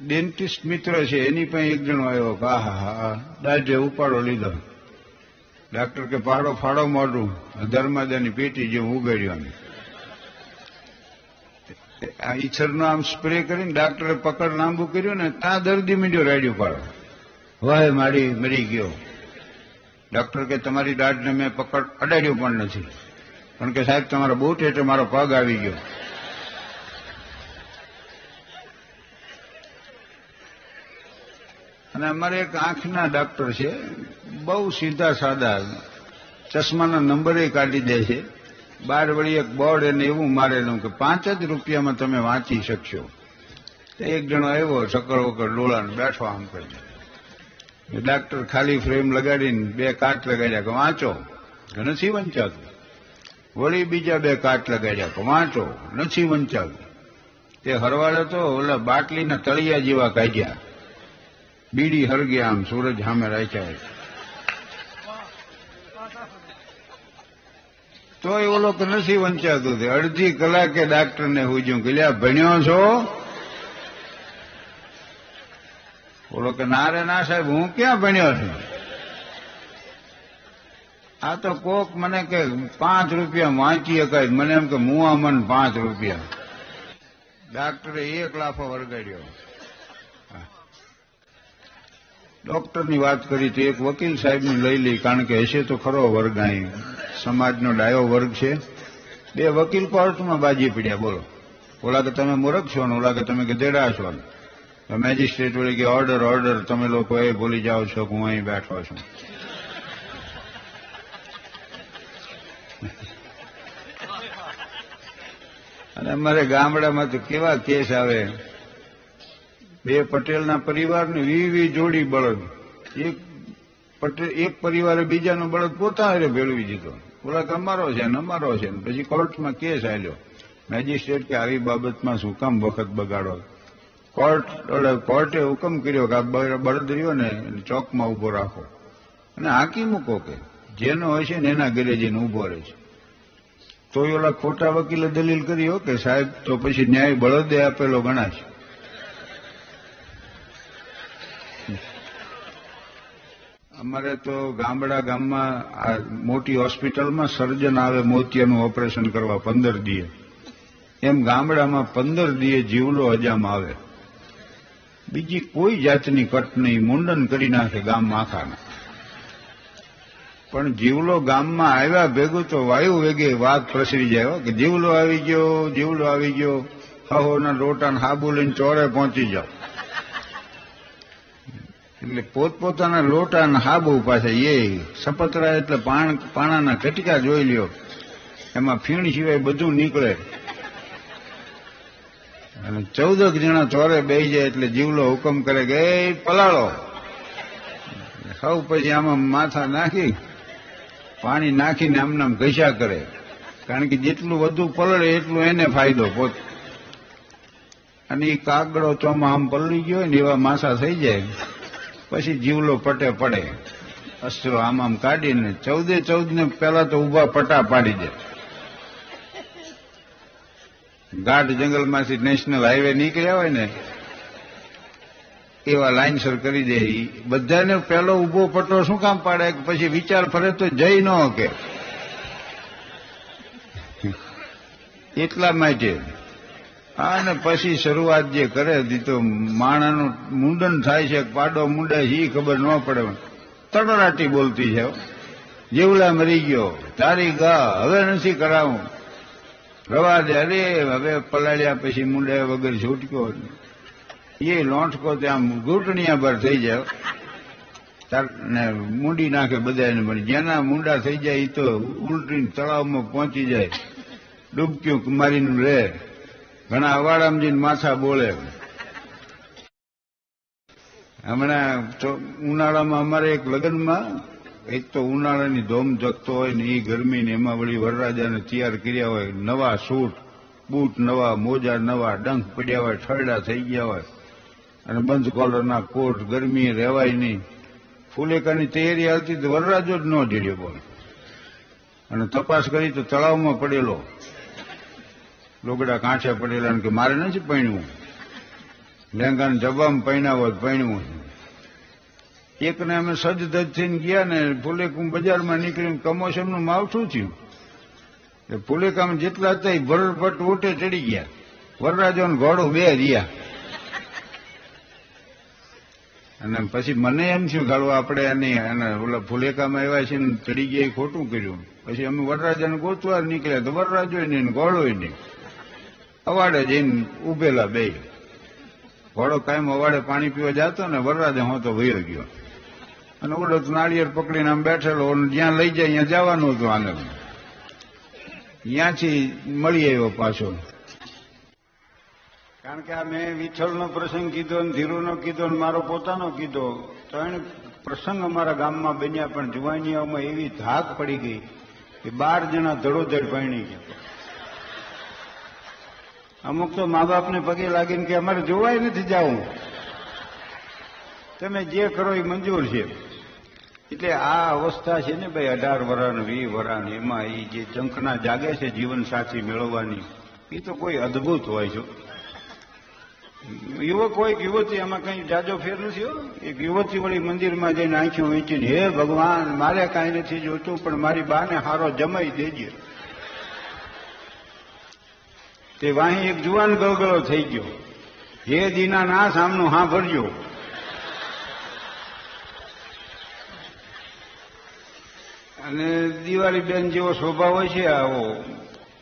ડેન્ટિસ્ટ મિત્ર છે, એની પાસે એક જણો આવ્યો કે હા દાઢે ઉપાડો લીધો. ડાક્ટર કે પાડો ફાડો મોઢું, ધર્માદાની પેટી જેવું ઉગાડ્યું. આ ઈચ્છરનો આમ સ્પ્રે કરીને ડાક્ટરે પકડ લાંબુ કર્યું ને ત્યાં દર્દી મીંડ્યો રાડ્યું પાડો. વાહ મારી મરી ગયો. ડોક્ટર કે તમારી દાઢને મેં પકડ અડાડ્યું પણ નથી, પણ કે સાહેબ તમારા બૂટ એટલે મારો પગ આવી ગયો. અને અમારે એક આંખના ડાક્ટર છે, બહુ સીધા સાદા, ચશ્માના નંબરે કાઢી દે છે. બાર વળી એક બોર્ડ એને એવું મારેલું કે 5 જ રૂપિયામાં તમે વાંચી શકશો. એક જણો આવ્યો ચક્કર વક્કર ડોળાને બેઠો આમ કરીને. ડાક્ટર ખાલી ફ્રેમ લગાડીને 2 કાચ લગાડ્યા કે વાંચો, નથી વંચાતું. વળી બીજા 2 કાચ લગાડ્યા કે વાંચો, નથી વંચાતું. તે હરવાડે તો ઓલા બાટલીના તળિયા જેવા કાઢ્યા, બીડી હરગ્યા આમ સૂરજ સામે રાખ્યા. તોય ઓલો કે નથી વંચાતું. અડધી કલાકે ડાક્ટરને હુજ્યું કે લ્યા ભણ્યો છો? બોલો કે ના રે ના સાહેબ, હું ક્યાં ભણ્યો છું. આ તો કોક મને કે 5 રૂપિયા વાંચી શકાય, મને એમ કે મુઆ મન 5 રૂપિયા. ડાક્ટરે 1 લાફો વરગાડ્યો. ડોક્ટરની વાત કરી તો એક વકીલ સાહેબને લઈ લઈ, કારણ કે હશે તો ખરો વર્ગ, અહીં સમાજનો ડાયો વર્ગ છે. 2 વકીલ કોર્ટમાં બાજી પડ્યા. બોલો, ઓલા કે તમે મૂર્ખ છો ને ઓલા કે તમે ગધેડા છો. મેજિસ્ટ્રેટ વળી કે ઓર્ડર ઓર્ડર, તમે લોકો એ ભૂલી જાઓ છો કે હું અહીં બેઠો છું. અને અમારે ગામડામાં તો કેવા કેસ આવે. 2 પટેલના પરિવારને 20 જોડી બળદ. એક પરિવારે બીજાનો બળદ પોતા હારે ભેળવી દીધો. બોલા કે અમારો છે ને અમારો છે ને. પછી કોર્ટમાં કેસ આવ્યો. મેજિસ્ટ્રેટ કે આવી બાબતમાં શું કામ વખત બગાડો. કોર્ટે હુકમ કર્યો કે આ બળદ રહ્યો ને ચોકમાં ઉભો રાખો અને હાંકી મૂકો, કે જેનો હોય છે ને એના ઘરે જઈને ઉભો રહે છે. તોય ઓલા ખોટા વકીલે દલીલ કરી હો કે સાહેબ તો પછી ન્યાય બળદે આપેલો ગણાશે. અમારે તો ગામમાં આ મોટી હોસ્પિટલમાં સર્જન આવે મોતિયાનું ઓપરેશન કરવા 15 દીએ, એમ ગામડામાં 15 દીએ જીવલો હજામ આવે. બીજી કોઈ જાતની કટ નહીં, મુંડન કરી નાખે ગામમાં આખાના. પણ જીવલો ગામમાં આવ્યા ભેગું તો વાયુ વેગે વાત પ્રસરી જાય કે જીવલો આવી ગયો, જીવલો આવી ગયો. હહોના લોટાને હાબુ લઈને ચોરે પહોંચી જાઓ. એટલે પોતપોતાના લોટા અને હાબુ પાસે એ સપતરા એટલે પાણાના કટકા જોઈ લ્યો, એમાં ફીણ સિવાય બધું નીકળે. અને 14 જણા ચોરે બેસી જાય એટલે જીવલો હુકમ કરે કે એ પલાળો. સૌ પછી આમાં માથા નાખી પાણી નાખીને આમનામ ઘસ્યા કરે, કારણ કે જેટલું વધુ પલળે એટલું એને ફાયદો પોત. અને એ કાગડો ચોમાં આમ પલળી ગયો ને એવા માથા થઈ જાય, પછી જીવલો પટે પડે. અસ્ત્રો આમ કાઢીને 14 ને પેલા તો ઉભા પટા પાડી દે. ગાઢ જંગલમાંથી નેશનલ હાઈવે નીકળ્યા હોય ને એવા લાઈનસર કરી દે. બધાને પેલો ઉભો પટ્ટો શું કામ પાડે? પછી વિચાર ફરે તો જઈ ન કે એટલા માટે. અને પછી શરૂઆત જે કરે તો માણાનું મુંડન થાય છે, પાડો મુંડાય છે એ ખબર ન પડે. તડરાટી બોલતી છે, જીવલા મરી ગયો, તારી ગા હવે નથી કરાવું, રવા દે. અરે હવે પલાળ્યા પછી મુંડાયા વગર છૂટક્યો. એ લોંઠકો ત્યાં ઘૂંટણિયા ભર થઈ જાય ને મૂંડી નાખે બધાને. પણ જેના મુંડા થઈ જાય એ તો ઉલટીને તળાવમાં પહોંચી જાય, ડૂબક્યું મારીને લે. ઘણા અવાડામાં જઈને માથા બોલે. હમણાં ઉનાળામાં અમારે એક લગ્નમાં, એક તો ઉનાળાની ધોમ જગતો હોય ને એ ગરમી ને એમાં વળી વરરાજાને તૈયાર કર્યા હોય, નવા સૂટ બૂટ નવા, મોજા નવા, ડંખ પડ્યા હોય, ઠરડા થઈ ગયા હોય, અને બંધ કોલરના કોટ, ગરમી રહેવાય નહીં. ફુલેકાની તૈયારી આવતી તો વરરાજો જ ન જડ્યો બોલ. અને તપાસ કરી તો તળાવમાં પડેલો, લોગડા કાંઠે પડેલા કે મારે નથી પૈણવું, લેંગાને જબામાં પૈણાવો પૈણવું. એકને અમે સજ ધજ થઈને ગયા ને ફુલેકું બજારમાં નીકળીને કમોસમનું માવઠું થયું. ફુલેકામાં જેટલા હતા એ ભરપટ ઓટે ચડી ગયા. વરરાજો ને ઘોડો બે રહ્યા. અને પછી મને એમ થયું ગાળવા આપણે એને ઓલા ફુલેકામાં આવ્યા છે ને ચડી ગયા ખોટું કર્યું. પછી અમે વરરાજાને ગોતવા નીકળ્યા તો વરરાજો નહીં, ઘોડોય નહીં. અવાડે જઈને ઉભેલા બે. ઘોડો કાયમ અવાડે પાણી પીવા જતો ને વરરાજા હોતો વયો ગયો. અને ઓલો નાળિયેર પકડીને આમ બેઠેલો, જ્યાં લઈ જાય ત્યાં જવાનું હતું આને. ત્યાંથી મળી આવ્યો પાછો. કારણ કે આ મેં વિઠ્ઠલનો પ્રસંગ કીધો ને ધીરુનો કીધો ને મારો પોતાનો કીધો. 3 પ્રસંગ અમારા ગામમાં બન્યા, પણ જુવાનીઓમાં એવી ધાક પડી ગઈ કે 12 જણા ધડોધડ પરણી ગયા. અમુક તો મા બાપને પગે લાગીને કે અમારે જોવાય નથી જવું, તમે જે કરો એ મંજૂર છે. એટલે આ અવસ્થા છે ને ભાઈ 18 વર્ષ 20 વર્ષ, એમાં એ જે ઝંખના જાગે છે જીવન સાથી મેળવવાની, એ તો કોઈ અદભુત હોય છે. યુવક હોય કે યુવતી, એમાં કઈ જાજો ફેર નથી હો. એક યુવતી વળી મંદિરમાં જઈને આંખો વીંચીને, હે ભગવાન મારે કાંઈ નથી જોતું, પણ મારી બાને હારો જમાઈ દેજે. તે વાહી એક જુવાન ગળગળો થઈ ગયો, હે દીનાનાથ આમનું હા ભરજો. અને દિવાળી બેન જેવો સ્વભાવ હોય છે આવો,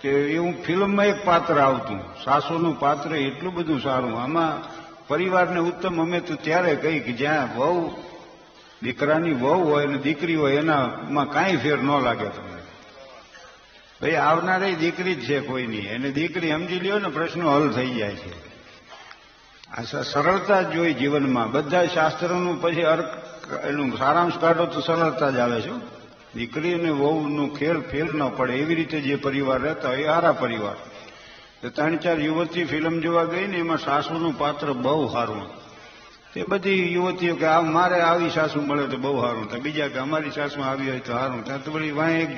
કે એવું ફિલ્મમાં એક પાત્ર આવતું, સાસુનું પાત્ર એટલું બધું સારું. આમાં પરિવારને ઉત્તમ અમે તો ત્યારે કહી કે જ્યાં વહુ, દીકરાની વહુ હોય અને દીકરી હોય એનામાં કાંઈ ફેર ન લાગે તમને. ભાઈ આવનારી દીકરી જ છે કોઈની, એને દીકરી સમજી લ્યો ને પ્રશ્નો હલ થઈ જાય છે. આ સરળતા જ જોઈ જીવનમાં. બધા શાસ્ત્રોનું પછી અર્ક એનું સારાંશ કાઢો તો સરળતા જ આવે છે. દીકરી અને વહુનું ફેર ન પડે એવી રીતે જે પરિવાર રહેતા હોય એ સારા પરિવાર. તો 3-4 યુવતી ફિલ્મ જોવા ગઈ ને એમાં સાસુનું પાત્ર બહુ સારું. તે બધી યુવતીઓ કે આ મારે આવી સાસુ મળે તો બહુ સારું, બીજા કે અમારી સાસુ આવી હોય તો સારું. ત્યાં તો વળી વાંહે એક